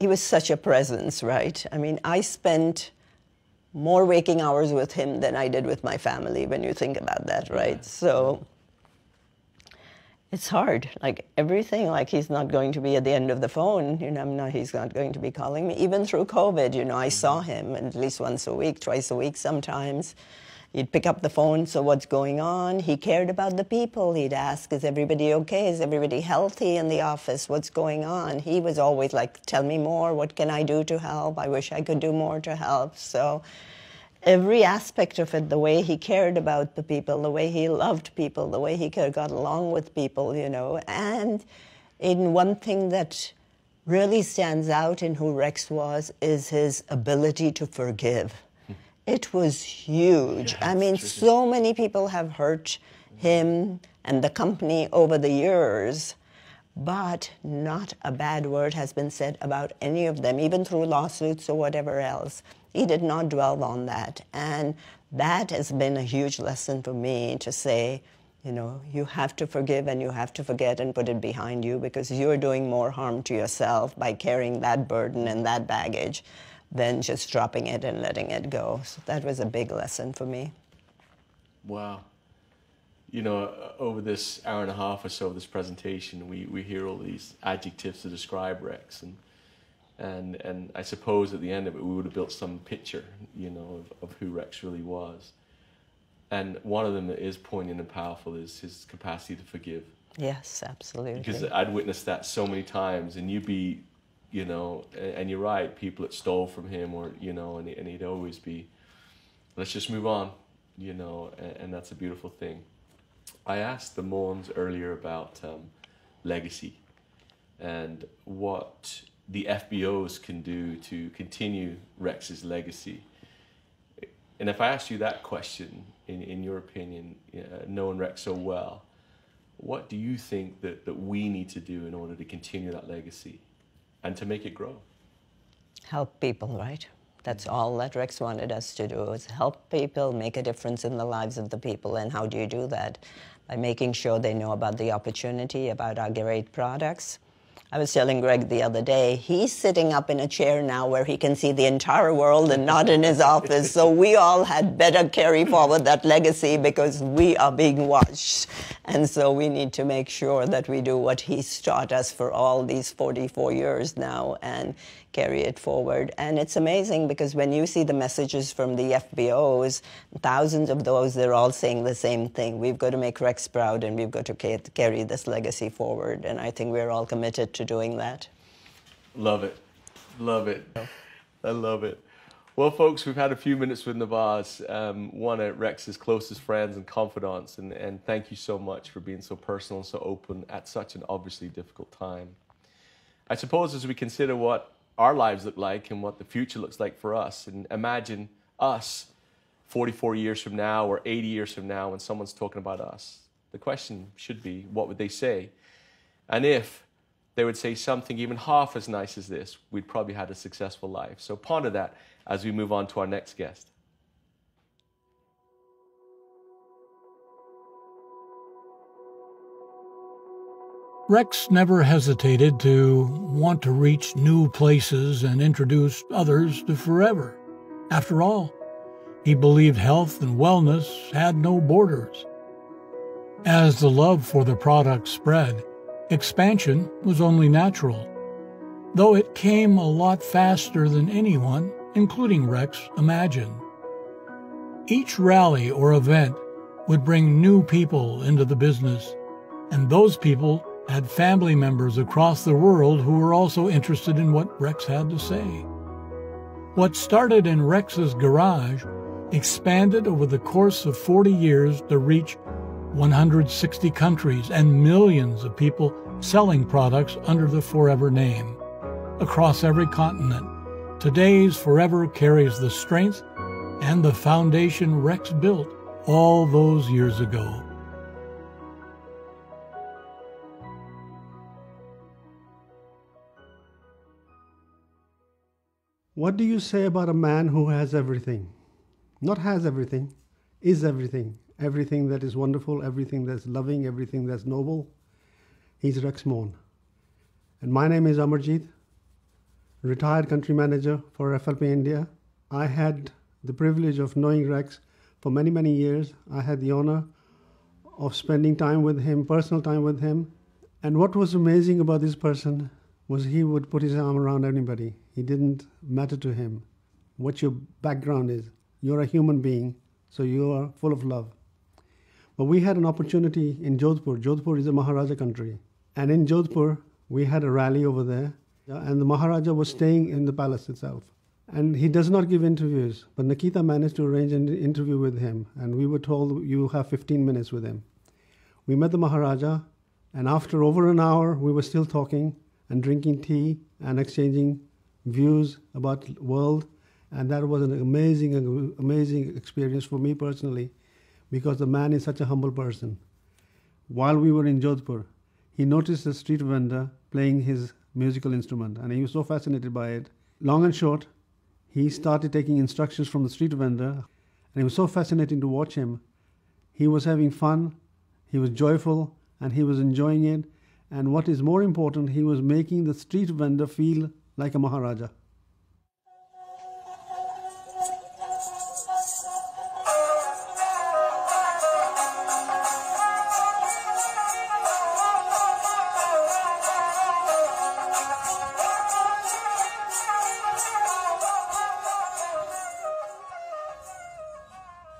he was such a presence, right? I mean, I spent more waking hours with him than I did with my family, when you think about that, right? Yeah. So it's hard, like everything, like he's not going to be at the end of the phone, you know, he's not going to be calling me. Even through COVID, you know, I saw him at least once a week, twice a week sometimes. He'd pick up the phone, so what's going on? He cared about the people. He'd ask, is everybody okay? Is everybody healthy in the office? What's going on? He was always like, tell me more. What can I do to help? I wish I could do more to help. So every aspect of it, the way he cared about the people, the way he loved people, the way he got along with people, you know. And in one thing that really stands out in who Rex was is his ability to forgive. It was huge. I mean, so many people have hurt him and the company over the years, but not a bad word has been said about any of them, even through lawsuits or whatever else. He did not dwell on that. And that has been a huge lesson for me, to say, you know, you have to forgive and you have to forget and put it behind you, because you're doing more harm to yourself by carrying that burden and that baggage than just dropping it and letting it go. So that was a big lesson for me. Wow. You know, over this hour and a half or so of this presentation, we hear all these adjectives to describe Rex, and I suppose at the end of it we would have built some picture, you know, of who Rex really was. And one of them that is poignant and powerful is his capacity to forgive. Yes, absolutely. Because I'd witnessed that so many times, and you'd be, you know, and you're right, people that stole from him, or, you know, and he'd always be, let's just move on, you know, and that's a beautiful thing. I asked the Maughans earlier about legacy and what the FBOs can do to continue Rex's legacy. And if I asked you that question, in your opinion, knowing Rex so well, what do you think that we need to do in order to continue that legacy and to make it grow? Help people, right? That's all that Rex wanted us to do, is help people, make a difference in the lives of the people. And how do you do that? By making sure they know about the opportunity, about our great products. I was telling Greg the other day, he's sitting up in a chair now where he can see the entire world and not in his office. So we all had better carry forward that legacy, because we are being watched. And so we need to make sure that we do what he's taught us for all these 44 years now and carry it forward. And it's amazing, because when you see the messages from the FBOs, thousands of those, they're all saying the same thing. We've got to make Rex proud, and we've got to carry this legacy forward. And I think we're all committed to doing that. Love it. Love it. I love it. Well, folks, we've had a few minutes with Nawaz, one of Rex's closest friends and confidants, and thank you so much for being so personal and so open at such an obviously difficult time. I suppose as we consider what our lives look like and what the future looks like for us, and imagine us 44 years from now or 80 years from now when someone's talking about us, the question should be, what would they say? And if they would say something even half as nice as this, we'd probably had a successful life. So ponder that as we move on to our next guest. Rex never hesitated to want to reach new places and introduce others to forever. After all, he believed health and wellness had no borders. As the love for the product spread, expansion was only natural, though it came a lot faster than anyone, including Rex, imagined. Each rally or event would bring new people into the business, and those people had family members across the world who were also interested in what Rex had to say. What started in Rex's garage expanded over the course of 40 years to reach 160 countries and millions of people selling products under the Forever name. Across every continent, today's Forever carries the strength and the foundation Rex built all those years ago. What do you say about a man who has everything? Not has everything, is everything. Everything that is wonderful, everything that's loving, everything that's noble. He's Rex Maughan. And my name is Amarjeet, retired country manager for FLP India. I had the privilege of knowing Rex for many, many years. I had the honor of spending time with him, personal time with him. And what was amazing about this person was he would put his arm around anybody. It didn't matter to him what your background is. You're a human being, So you are full of love. But we had an opportunity in Jodhpur. Jodhpur is a Maharaja country. And in Jodhpur, we had a rally over there. And the Maharaja was staying in the palace itself. And he does not give interviews. But Nikita managed to arrange an interview with him. And we were told, you have 15 minutes with him. We met the Maharaja. And after over an hour, we were still talking and drinking tea and exchanging views about the world. And that was an amazing experience for me personally, because the man is such a humble person. While we were in Jodhpur, he noticed a street vendor playing his musical instrument, and he was so fascinated by it. Long and short, he started taking instructions from the street vendor, and it was so fascinating to watch him. He was having fun, he was joyful, and he was enjoying it. And what is more important, he was making the street vendor feel like a Maharaja.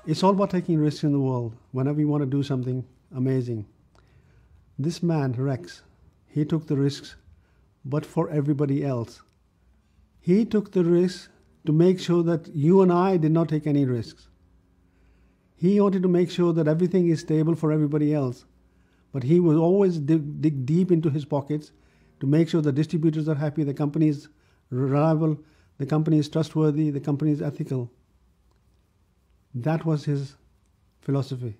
It's all about taking risks in the world whenever you want to do something amazing. This man, Rex, he took the risks, but for everybody else. He took the risks to make sure that you and I did not take any risks. He wanted to make sure that everything is stable for everybody else, but he would always dig deep into his pockets to make sure the distributors are happy, the company is reliable, the company is trustworthy, the company is ethical. That was his philosophy.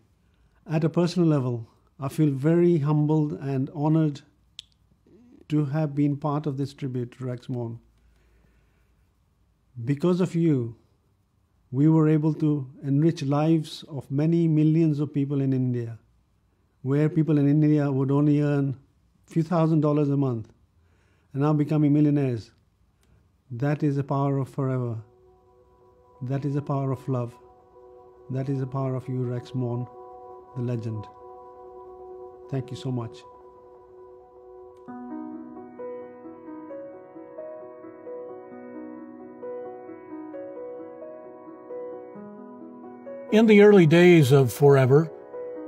At a personal level, I feel very humbled and honored to have been part of this tribute to Rex Maughan. Because of you, we were able to enrich lives of many millions of people in India, where people in India would only earn a few $1,000s a month and now becoming millionaires. That is the power of forever. That is the power of love. That is the power of you, Rex Maughan, the legend. Thank you so much. In the early days of Forever,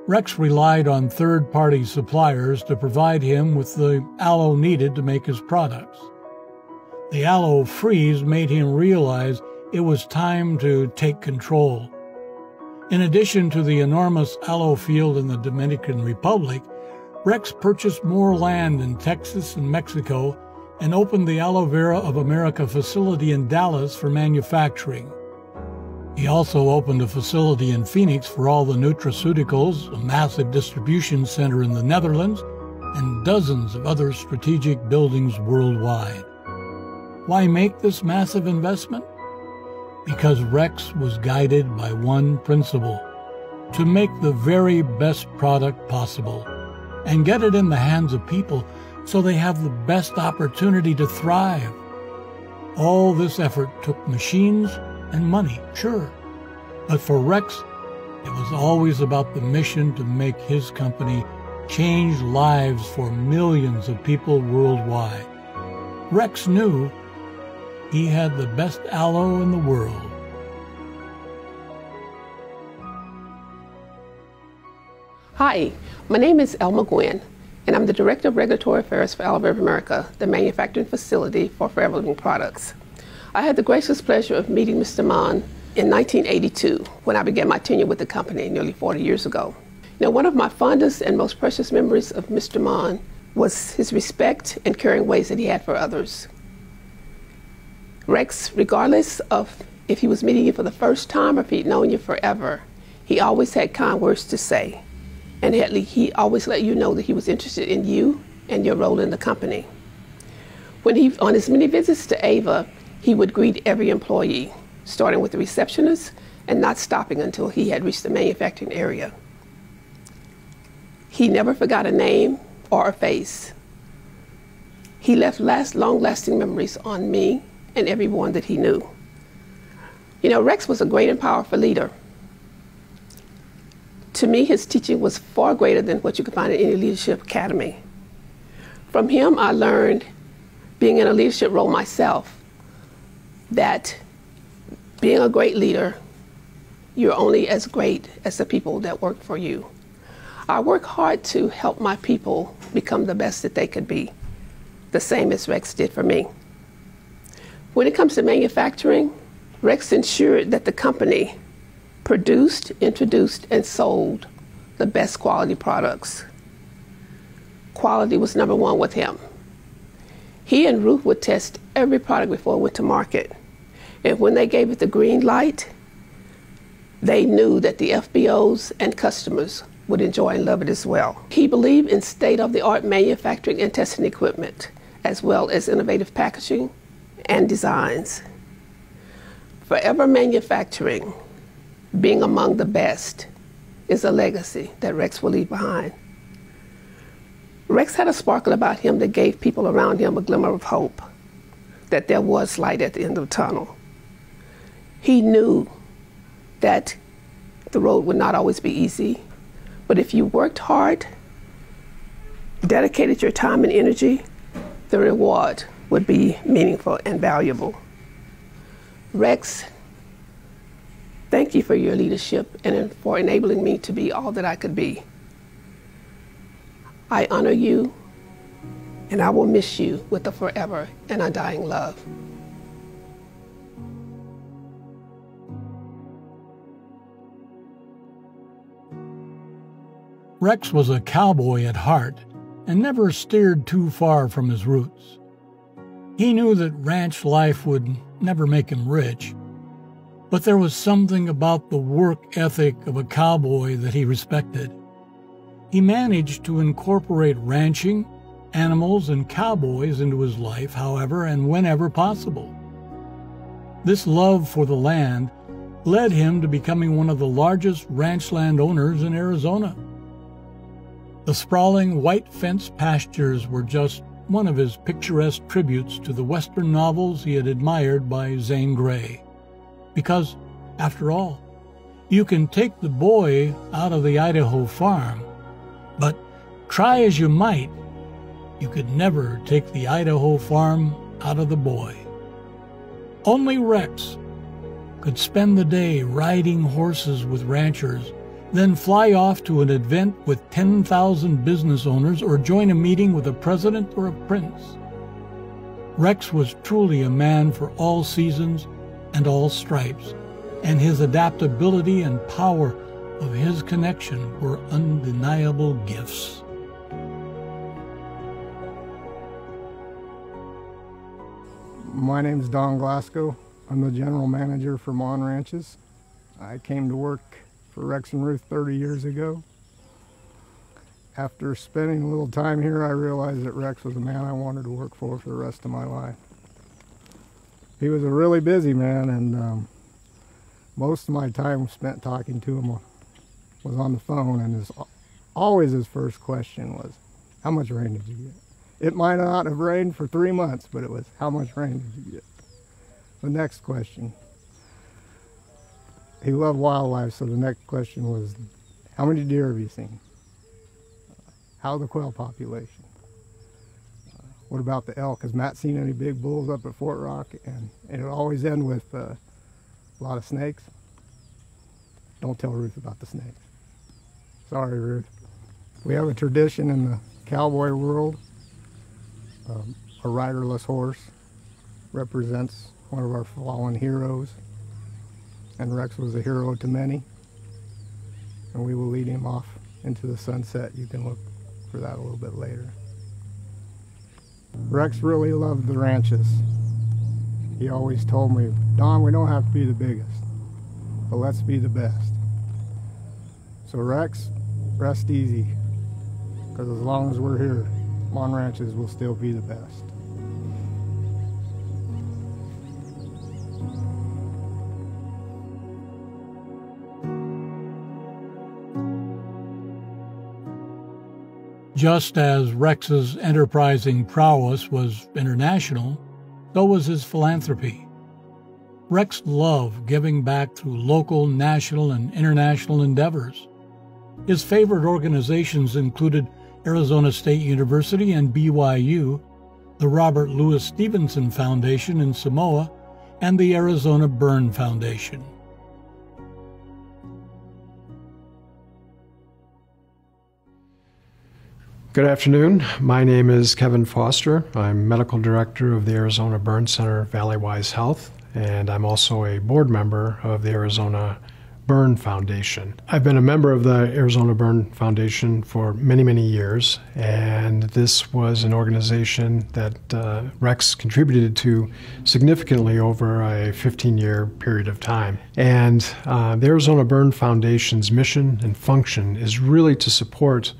Rex relied on third-party suppliers to provide him with the aloe needed to make his products. The aloe freeze made him realize it was time to take control. In addition to the enormous aloe field in the Dominican Republic, Rex purchased more land in Texas and Mexico and opened the Aloe Vera of America facility in Dallas for manufacturing. He also opened a facility in Phoenix for all the nutraceuticals, a massive distribution center in the Netherlands, and dozens of other strategic buildings worldwide. Why make this massive investment? Because Rex was guided by one principle: to make the very best product possible and get it in the hands of people so they have the best opportunity to thrive. All this effort took machines and money, sure, but for Rex, it was always about the mission to make his company change lives for millions of people worldwide. Rex knew he had the best aloe in the world. Hi, my name is Maughan, and I'm the Director of Regulatory Affairs for Aloe Vera of America, the manufacturing facility for Forever Living products. I had the gracious pleasure of meeting Mr. Maughan in 1982 when I began my tenure with the company nearly 40 years ago. Now, one of my fondest and most precious memories of Mr. Maughan was his respect and caring ways that he had for others. Rex, regardless of if he was meeting you for the first time or if he'd known you forever, he always had kind words to say. And he always let you know that he was interested in you and your role in the company. On his many visits to Ava, he would greet every employee, starting with the receptionist and not stopping until he had reached the manufacturing area. He never forgot a name or a face. He left long-lasting memories on me and everyone that he knew. You know, Rex was a great and powerful leader. To me, his teaching was far greater than what you could find in any leadership academy. From him, I learned, being in a leadership role myself, that being a great leader you're only as great as the people that work for you. I work hard to help my people become the best that they could be, the same as Rex did for me. When it comes to manufacturing, Rex ensured that the company produced, introduced, and sold the best quality products. Quality was number one with him. He and Ruth would test every product before it went to market. And when they gave it the green light, they knew that the FBOs and customers would enjoy and love it as well. He believed in state-of-the-art manufacturing and testing equipment, as well as innovative packaging and designs. Forever Manufacturing, being among the best, is a legacy that Rex will leave behind. Rex had a sparkle about him that gave people around him a glimmer of hope, that there was light at the end of the tunnel. He knew that the road would not always be easy, but if you worked hard, dedicated your time and energy, the reward would be meaningful and valuable. Rex, thank you for your leadership and for enabling me to be all that I could be. I honor you, and I will miss you with a forever and undying love. Rex was a cowboy at heart and never steered too far from his roots. He knew that ranch life would never make him rich, but there was something about the work ethic of a cowboy that he respected. He managed to incorporate ranching, animals, and cowboys into his life however and whenever possible. This love for the land led him to becoming one of the largest ranch land owners in Arizona. The sprawling white fence pastures were just one of his picturesque tributes to the Western novels he had admired by Zane Grey. Because, after all, you can take the boy out of the Idaho farm, but try as you might, you could never take the Idaho farm out of the boy. Only Rex could spend the day riding horses with ranchers, then fly off to an event with 10,000 business owners or join a meeting with a president or a prince. Rex was truly a man for all seasons and all stripes, and his adaptability and power of his connection were undeniable gifts. My name is Don Glasgow. I'm the general manager for Maughan Ranches. I came to work for Rex and Ruth 30 years ago. After spending a little time here, I realized that Rex was a man I wanted to work for the rest of my life. He was a really busy man, and most of my time spent talking to him was on the phone, and always his first question was, how much rain did you get? It might not have rained for 3 months, but it was, how much rain did you get? The next question. He loved wildlife, so the next question was, how many deer have you seen? How's the quail population? What about the elk? Has Matt seen any big bulls up at Fort Rock? And it would always end with a lot of snakes. Don't tell Ruth about the snakes. Sorry, Ruth. We have a tradition in the cowboy world. A riderless horse represents one of our fallen heroes. And Rex was a hero to many, and we will lead him off into the sunset. You can look for that a little bit later. Rex really loved the ranches. He always told me, Don, we don't have to be the biggest, but let's be the best. So Rex, rest easy, because as long as we're here, Maughan Ranches will still be the best. Just as Rex's enterprising prowess was international, so was his philanthropy. Rex loved giving back through local, national, and international endeavors. His favorite organizations included Arizona State University and BYU, the Robert Louis Stevenson Foundation in Samoa, and the Arizona Burn Foundation. Good afternoon. My name is Kevin Foster. I'm Medical Director of the Arizona Burn Center Valleywise Health, and I'm also a board member of the Arizona Burn Foundation. I've been a member of the Arizona Burn Foundation for many, many years, and this was an organization that Rex contributed to significantly over a 15-year period of time. And the Arizona Burn Foundation's mission and function is really to support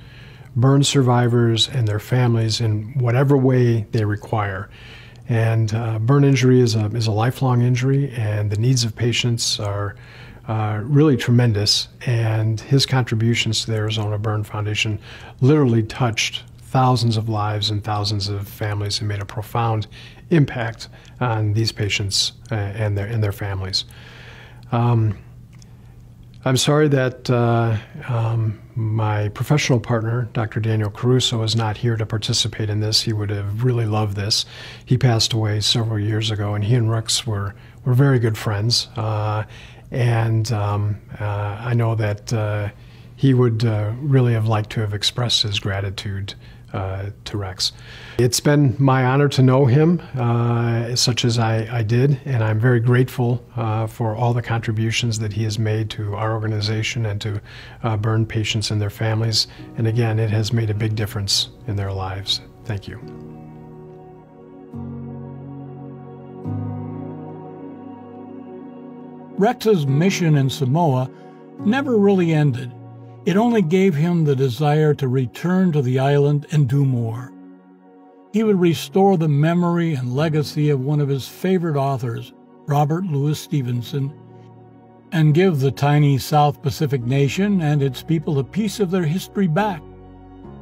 burn survivors and their families in whatever way they require. And burn injury is a lifelong injury, and the needs of patients are really tremendous. And his contributions to the Arizona Burn Foundation literally touched thousands of lives and thousands of families and made a profound impact on these patients and their families. I'm sorry that my professional partner, Dr. Daniel Caruso, is not here to participate in this. He would have really loved this. He passed away several years ago, and he and Rex were very good friends. I know that he would really have liked to have expressed his gratitude to Rex. It's been my honor to know him, such as I did, and I'm very grateful for all the contributions that he has made to our organization and to burn patients and their families. And again, it has made a big difference in their lives. Thank you. Rex's mission in Samoa never really ended. It only gave him the desire to return to the island and do more. He would restore the memory and legacy of one of his favorite authors, Robert Louis Stevenson, and give the tiny South Pacific nation and its people a piece of their history back,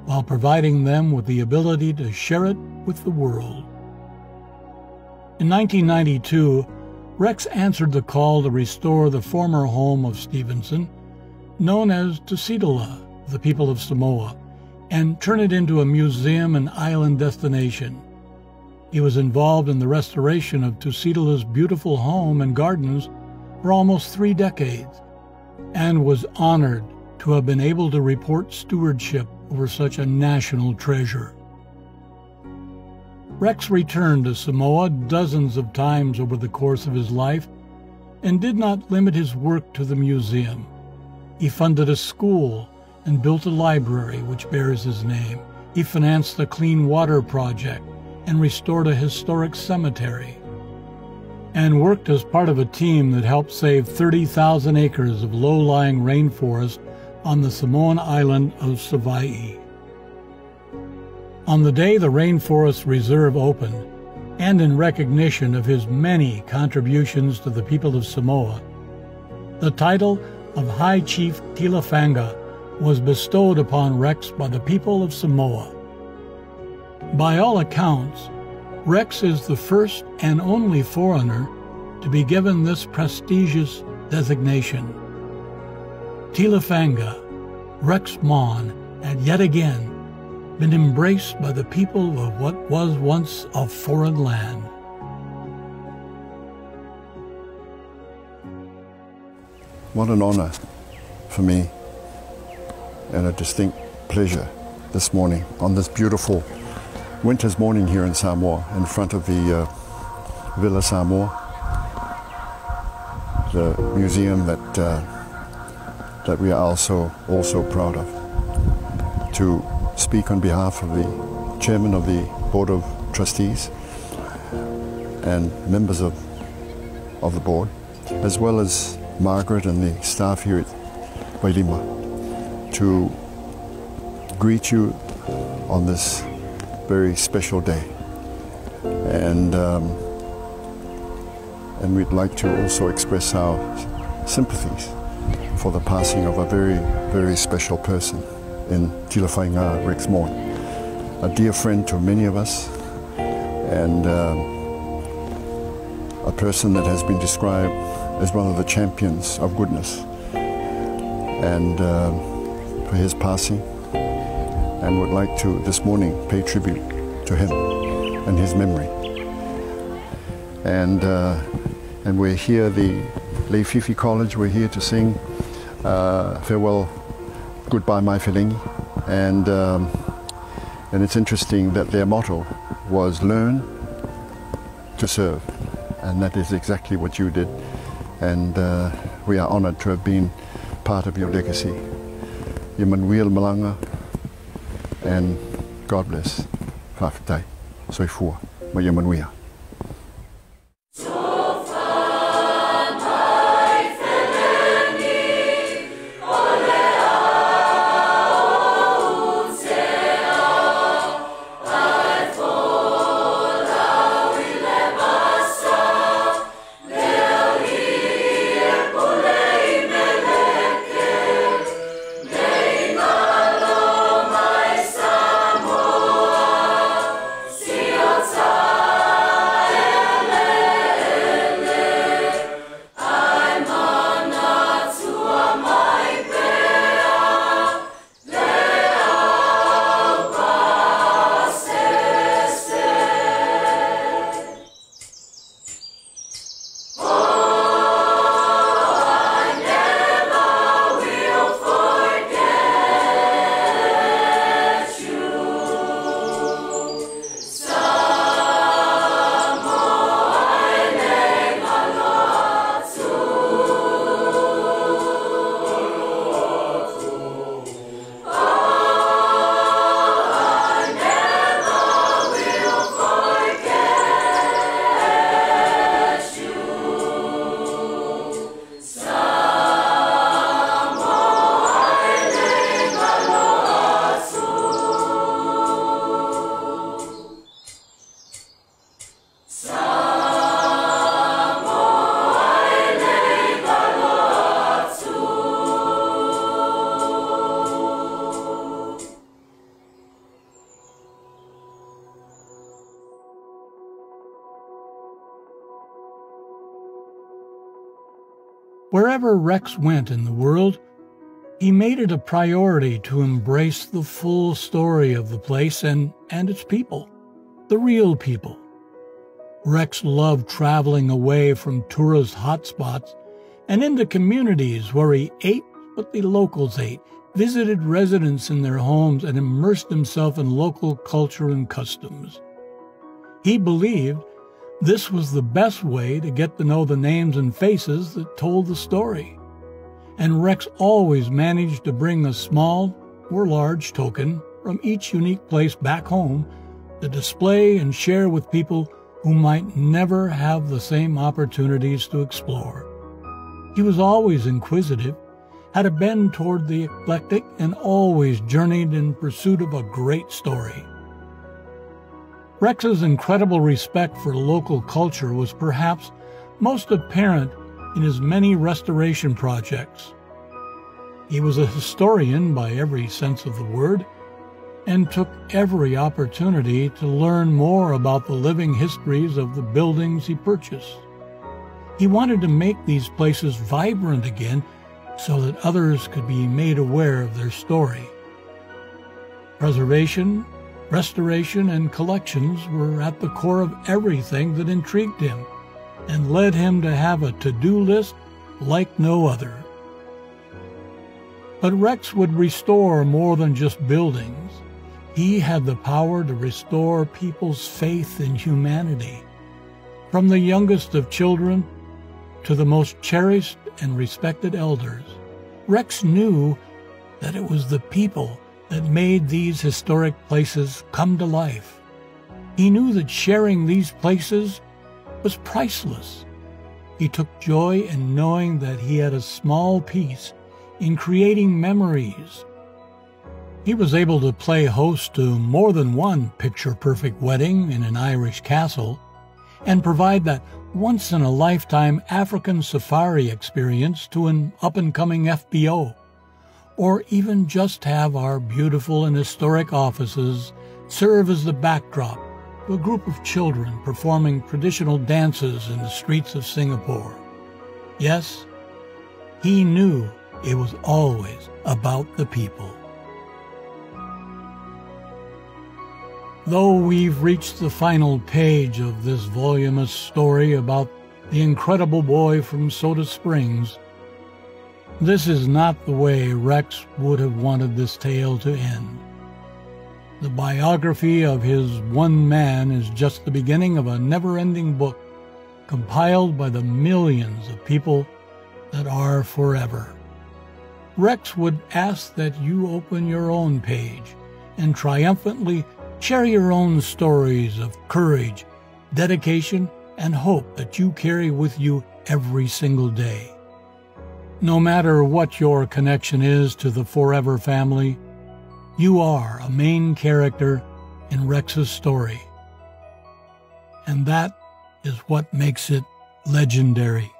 while providing them with the ability to share it with the world. In 1992, Rex answered the call to restore the former home of Stevenson, known as Tusiitala, the people of Samoa, and turn it into a museum and island destination. He was involved in the restoration of Tusiitala's beautiful home and gardens for almost 3 decades, and was honored to have been able to report stewardship over such a national treasure. Rex returned to Samoa dozens of times over the course of his life and did not limit his work to the museum. He funded a school and built a library which bears his name. He financed the Clean Water Project and restored a historic cemetery, and worked as part of a team that helped save 30,000 acres of low-lying rainforest on the Samoan island of Savaii. On the day the Rainforest Reserve opened, and in recognition of his many contributions to the people of Samoa, the title of High Chief Tilafanga was bestowed upon Rex by the people of Samoa. By all accounts, Rex is the first and only foreigner to be given this prestigious designation. Tilafanga, Rex Maughan, had yet again been embraced by the people of what was once a foreign land. What an honor for me and a distinct pleasure this morning, on this beautiful winter's morning here in Samoa, in front of the Villa Samoa, the museum that we are also proud of, to speak on behalf of the chairman of the Board of Trustees and members of the board, as well as Margaret and the staff here at Wailima, to greet you on this very special day. And we'd like to also express our sympathies for the passing of a very, very special person in Tilafanga Rex Maughan, a dear friend to many of us, and a person that has been described as one of the champions of goodness. And for his passing, and would like to this morning pay tribute to him and his memory. And we're here, the Leififi College, we're here to sing Farewell, Goodbye My Whilingi, and And it's interesting that their motto was learn to serve. And that is exactly what you did. And we are honored to have been part of your legacy. Yemanuel Malanga, and God bless. Fafitai, soifua, Mayemanuia. Wherever Rex went in the world, he made it a priority to embrace the full story of the place and its people, the real people. Rex loved traveling away from tourist hotspots and into communities where he ate what the locals ate, visited residents in their homes, and immersed himself in local culture and customs. He believed this was the best way to get to know the names and faces that told the story. And Rex always managed to bring a small or large token from each unique place back home to display and share with people who might never have the same opportunities to explore. He was always inquisitive, had a bend toward the eclectic, and always journeyed in pursuit of a great story. Rex's incredible respect for local culture was perhaps most apparent in his many restoration projects. He was a historian by every sense of the word, and took every opportunity to learn more about the living histories of the buildings he purchased. He wanted to make these places vibrant again so that others could be made aware of their story. Preservation, restoration, and collections were at the core of everything that intrigued him and led him to have a to-do list like no other. But Rex would restore more than just buildings. He had the power to restore people's faith in humanity, from the youngest of children to the most cherished and respected elders. Rex knew that it was the people that made these historic places come to life. He knew that sharing these places was priceless. He took joy in knowing that he had a small piece in creating memories. He was able to play host to more than one picture-perfect wedding in an Irish castle and provide that once-in-a-lifetime African safari experience to an up-and-coming FBO, or even just have our beautiful and historic offices serve as the backdrop to a group of children performing traditional dances in the streets of Singapore. Yes, he knew it was always about the people. Though we've reached the final page of this voluminous story about the incredible boy from Soda Springs, this is not the way Rex would have wanted this tale to end. The biography of his one man is just the beginning of a never-ending book compiled by the millions of people that are forever. Rex would ask that you open your own page and triumphantly share your own stories of courage, dedication, and hope that you carry with you every single day. No matter what your connection is to the Forever family, you are a main character in Rex's story. And that is what makes it legendary.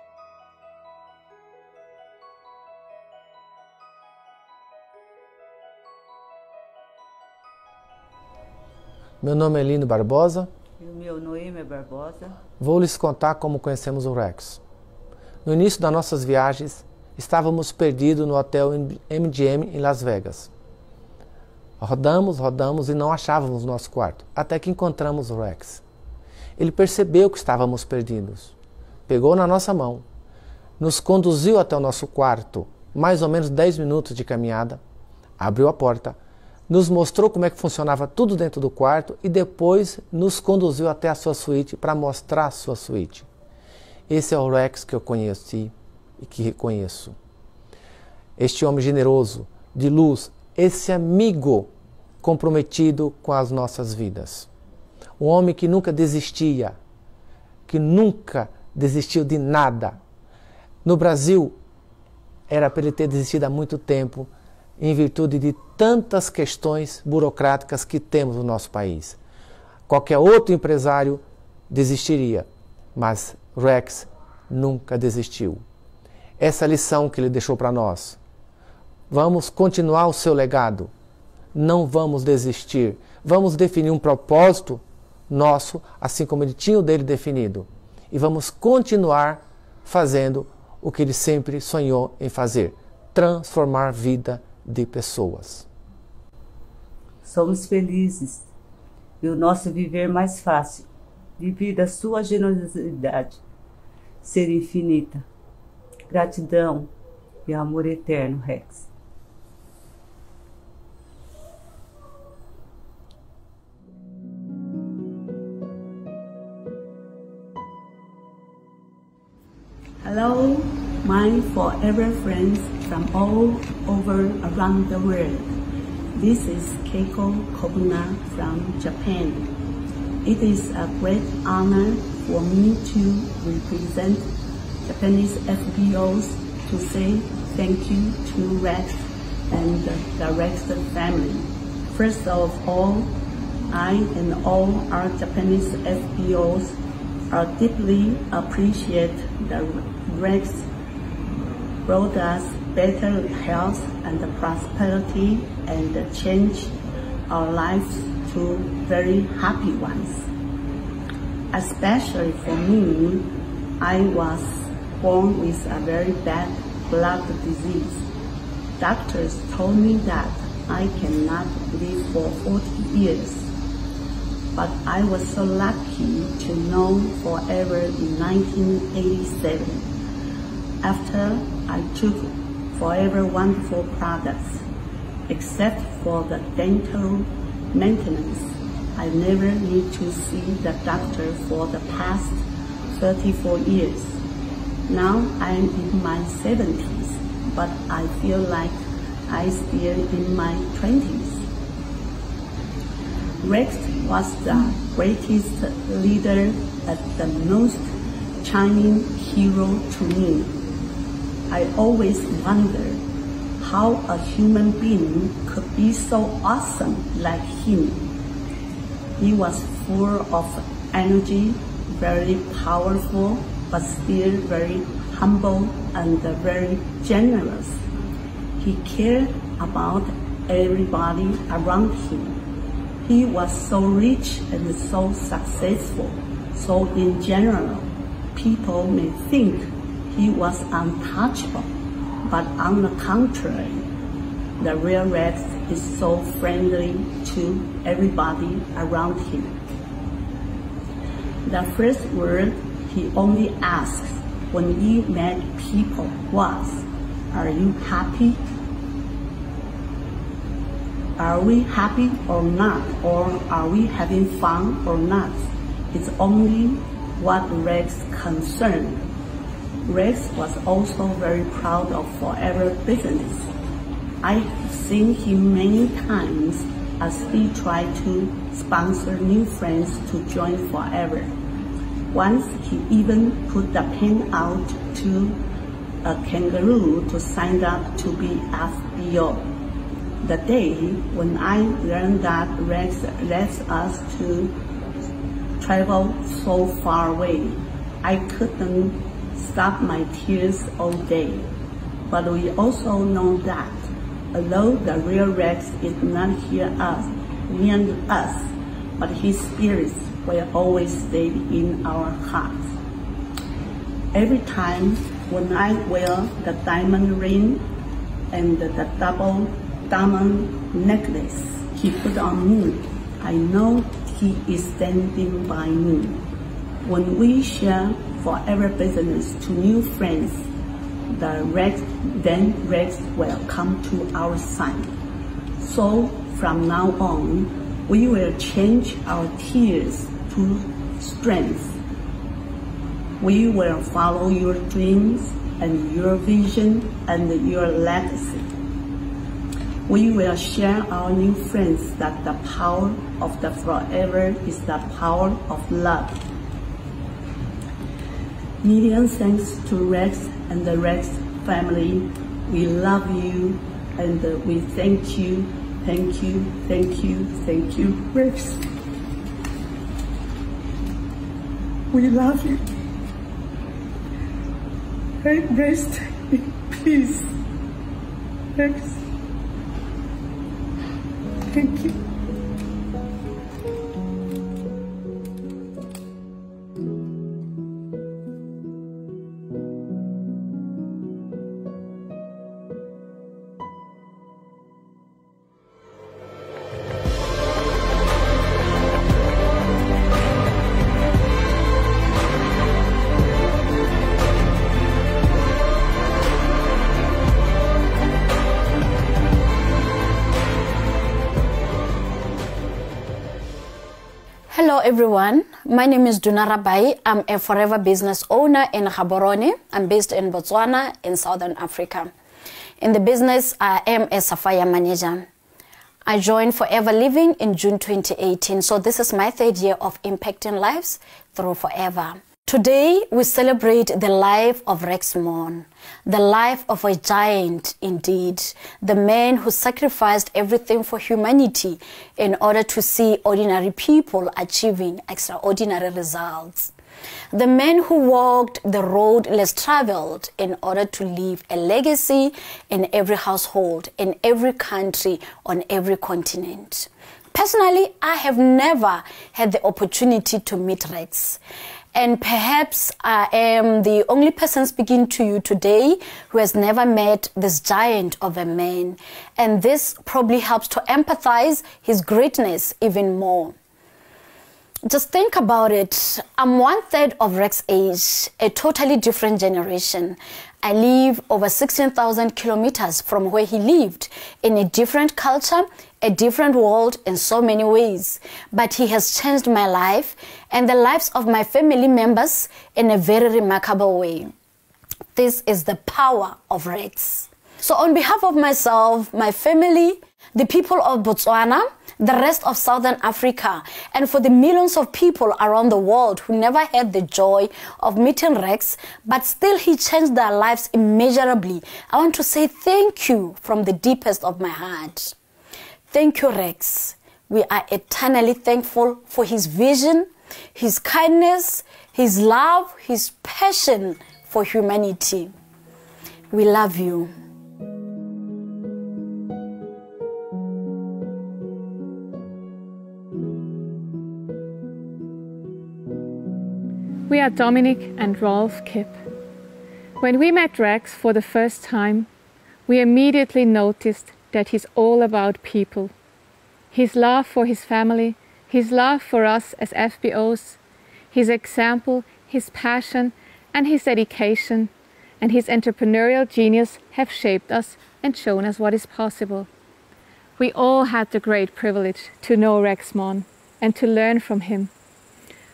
Meu nome é Lino Barbosa. Meu nome é Barbosa. Vou lhes contar como conhecemos o Rex. No início das nossas viagens, estávamos perdidos no hotel MGM em Las Vegas. Rodamos e não achávamos nosso quarto, até que encontramos o Rex. Ele percebeu que estávamos perdidos, pegou na nossa mão, nos conduziu até o nosso quarto, mais ou menos 10 minutos de caminhada, abriu a porta, nos mostrou como é que funcionava tudo dentro do quarto e depois nos conduziu até a sua suíte para mostrar a sua suíte. Esse é o Rex que eu conheci e que reconheço. Este homem generoso, de luz, esse amigo comprometido com as nossas vidas. Um homem que nunca desistia, que nunca desistiu de nada. No Brasil, era para ele ter desistido há muito tempo, em virtude de tantas questões burocráticas que temos no nosso país. Qualquer outro empresário desistiria, mas Rex nunca desistiu. Essa lição que ele deixou para nós. Vamos continuar o seu legado. Não vamos desistir. Vamos definir um propósito nosso, assim como ele tinha o dele definido. E vamos continuar fazendo o que ele sempre sonhou em fazer. Transformar a vida de pessoas. Somos felizes e o nosso viver mais fácil, devido à sua generosidade ser infinita. Gratidão e amor eterno, Rex. Hello, my forever friends from all over around the world. This is Keiko Kobuna from Japan. It is a great honor for me to represent Japanese FBOs to say thank you to Rex and the Rex family. First of all, I and all our Japanese FBOs are deeply appreciate the Rex brought us better health and prosperity and change our lives to very happy ones. Especially for me, I was born with a very bad blood disease. Doctors told me that I cannot live for 40 years. But I was so lucky to know forever in 1987. After I took Forever wonderful products, except for the dental maintenance, I never need to see the doctor for the past 34 years. Now I'm in my 70s, but I feel like I'm still in my 20s. Rex was the greatest leader and the most charming hero to me. I always wondered how a human being could be so awesome like him. He was full of energy, very powerful, but still very humble and very generous. He cared about everybody around him. He was so rich and so successful, so in general, people may think he was untouchable, but on the contrary, the real Rex is so friendly to everybody around him. The first word he only asked when he met people was, "Are you happy? Are we happy or not? Or are we having fun or not? It's only what Rex concerned. Rex was also very proud of Forever business. I've seen him many times as he tried to sponsor new friends to join Forever. Once he even put the pen out to a kangaroo to sign up to be FBO. The day when I learned that Rex lets us to travel so far away, I couldn't stop my tears all day. But we also know that although the real Rex is not near us, but his spirits will always stay in our hearts. Every time when I wear the diamond ring and the double diamond necklace he put on me, I know he is standing by me. When we share Forever business to new friends, then Rex will come to our side. So from now on, we will change our tears to strength. We will follow your dreams and your vision and your legacy. We will share our new friends that the power of the Forever is the power of love. Million thanks to Rex and the Rex family. We love you and we thank you, thank you, thank you, thank you, Rex. We love you. Rest in peace, Rex. Thank you. Hello everyone, my name is Dunara Bai. I'm a Forever business owner in Gaborone. I'm based in Botswana in Southern Africa. In the business, I am a Sapphire manager. I joined Forever Living in June 2018, so this is my third year of impacting lives through Forever. Today, we celebrate the life of Rex Maughan, the life of a giant indeed, the man who sacrificed everything for humanity in order to see ordinary people achieving extraordinary results. The man who walked the road less traveled in order to leave a legacy in every household, in every country, on every continent. Personally, I have never had the opportunity to meet Rex. And perhaps I am the only person speaking to you today who has never met this giant of a man. And this probably helps to empathize his greatness even more. Just think about it. I'm 1/3 of Rex's age, a totally different generation. I live over 16,000 kilometers from where he lived, in a different culture, a different world in so many ways. But he has changed my life and the lives of my family members in a very remarkable way. This is the power of Rex. So on behalf of myself, my family, the people of Botswana, the rest of Southern Africa, and for the millions of people around the world who never had the joy of meeting Rex, but still he changed their lives immeasurably, I want to say thank you from the deepest of my heart. Thank you, Rex. We are eternally thankful for his vision, his kindness, his love, his passion for humanity. We love you. We are Dominic and Rolf Kipp. When we met Rex for the first time, we immediately noticed that he's all about people. His love for his family, his love for us as FBOs, his example, his passion and his dedication and his entrepreneurial genius have shaped us and shown us what is possible. We all had the great privilege to know Rex Maughan and to learn from him.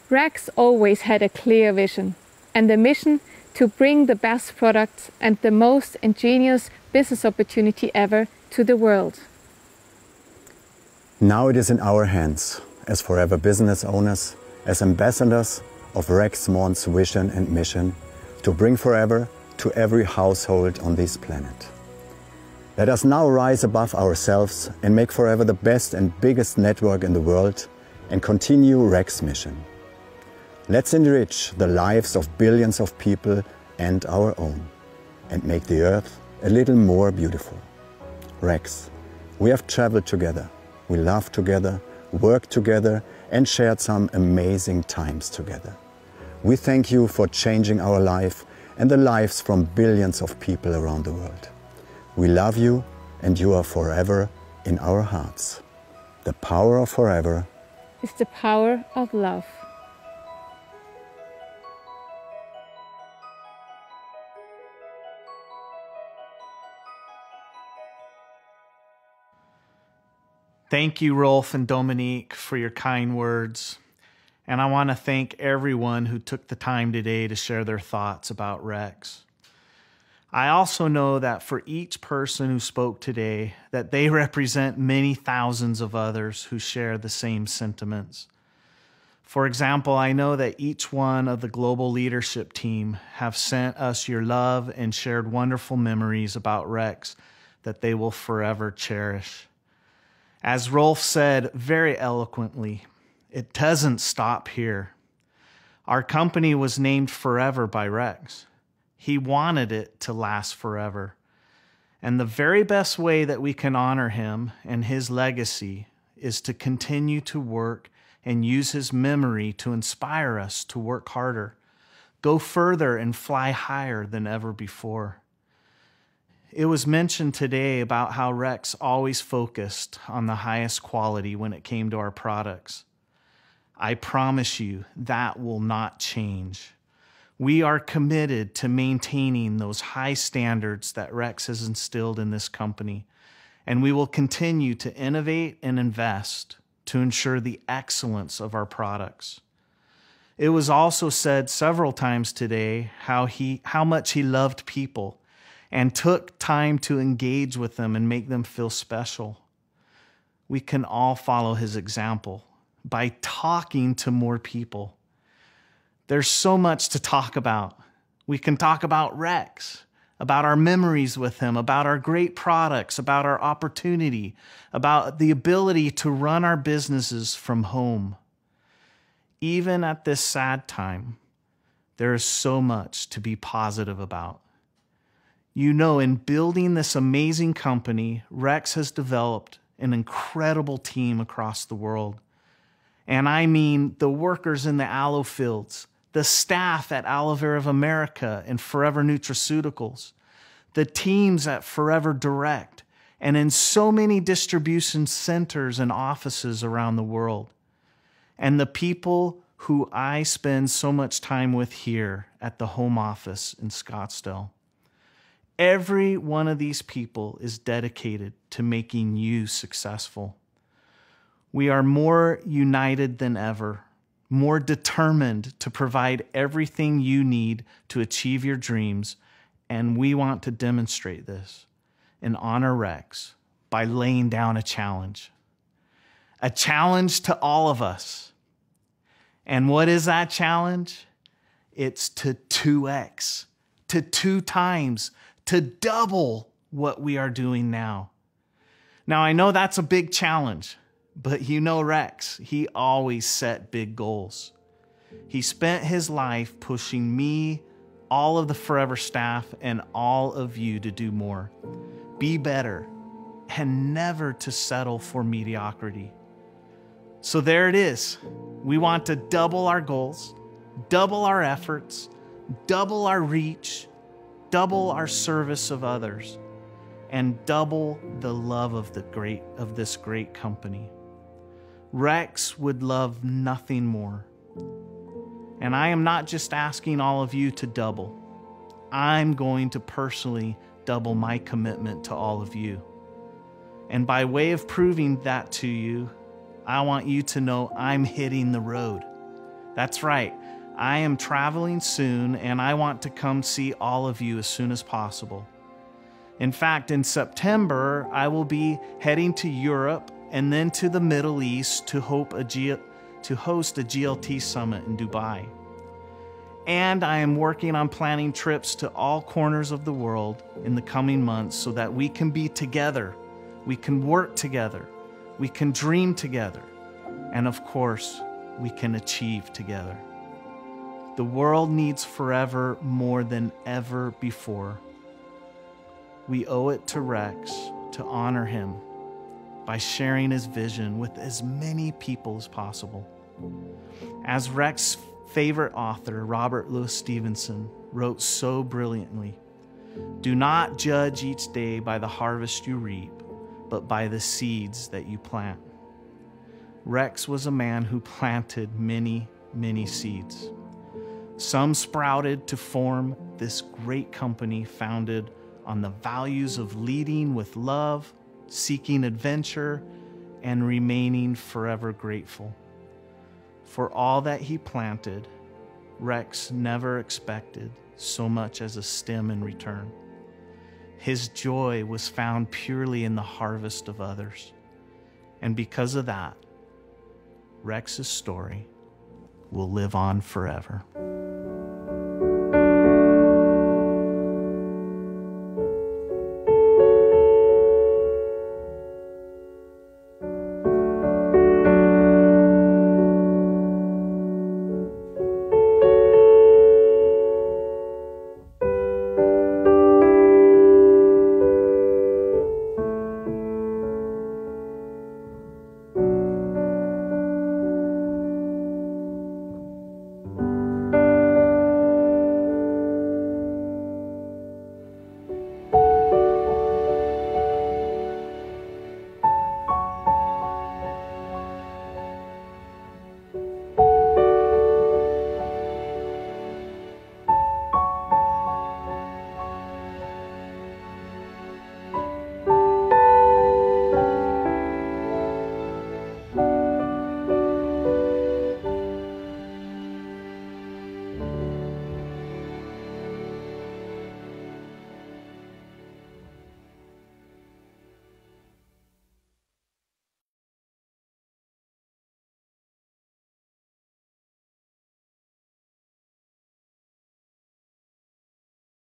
Rex always had a clear vision and a mission to bring the best products and the most ingenious business opportunity ever to the world. Now it is in our hands, as forever business owners, as ambassadors of Rex Maughan's vision and mission, to bring forever to every household on this planet. Let us now rise above ourselves and make forever the best and biggest network in the world and continue Rex's mission. Let's enrich the lives of billions of people and our own, and make the earth a little more beautiful. Rex, we have traveled together, we laughed together, worked together, and shared some amazing times together. We thank you for changing our life and the lives from billions of people around the world. We love you, and you are forever in our hearts. The power of forever is the power of love. Thank you, Rolf and Dominique, for your kind words. And I want to thank everyone who took the time today to share their thoughts about Rex. I also know that for each person who spoke today, that they represent many thousands of others who share the same sentiments. For example, I know that each one of the global leadership team have sent us your love and shared wonderful memories about Rex that they will forever cherish. As Rolf said very eloquently, it doesn't stop here. Our company was named forever by Rex. He wanted it to last forever. And the very best way that we can honor him and his legacy is to continue to work and use his memory to inspire us to work harder, go further, and fly higher than ever before. It was mentioned today about how Rex always focused on the highest quality when it came to our products. I promise you that will not change. We are committed to maintaining those high standards that Rex has instilled in this company, and we will continue to innovate and invest to ensure the excellence of our products. It was also said several times today how much he loved people and took time to engage with them and make them feel special. We can all follow his example by talking to more people. There's so much to talk about. We can talk about Rex, about our memories with him, about our great products, about our opportunity, about the ability to run our businesses from home. Even at this sad time, there is so much to be positive about. You know, in building this amazing company, Rex has developed an incredible team across the world. And I mean the workers in the aloe fields, the staff at Aloe Vera of America and Forever Nutraceuticals, the teams at Forever Direct, and in so many distribution centers and offices around the world, and the people who I spend so much time with here at the home office in Scottsdale. Every one of these people is dedicated to making you successful. We are more united than ever, more determined to provide everything you need to achieve your dreams, and we want to demonstrate this and honor Rex by laying down a challenge to all of us. And what is that challenge? It's to 2x, to 2 times, to double what we are doing now. Now, I know that's a big challenge, but you know Rex, he always set big goals. He spent his life pushing me, all of the Forever staff, and all of you to do more, be better, and never to settle for mediocrity. So there it is. We want to double our goals, double our efforts, double our reach, double our service of others, and double the love of this great company. Rex would love nothing more. And I am not just asking all of you to double. I'm going to personally double my commitment to all of you. And by way of proving that to you, I want you to know I'm hitting the road. That's right. I am traveling soon, and I want to come see all of you as soon as possible. In fact, in September, I will be heading to Europe and then to the Middle East to host a GLT summit in Dubai. And I am working on planning trips to all corners of the world in the coming months so that we can be together, we can work together, we can dream together, and of course, we can achieve together. The world needs forever more than ever before. We owe it to Rex to honor him by sharing his vision with as many people as possible. As Rex's favorite author, Robert Louis Stevenson, wrote so brilliantly, "Do not judge each day by the harvest you reap, but by the seeds that you plant." Rex was a man who planted many, many seeds. Some sprouted to form this great company founded on the values of leading with love, seeking adventure, and remaining forever grateful. For all that he planted, Rex never expected so much as a stem in return. His joy was found purely in the harvest of others. And because of that, Rex's story will live on forever.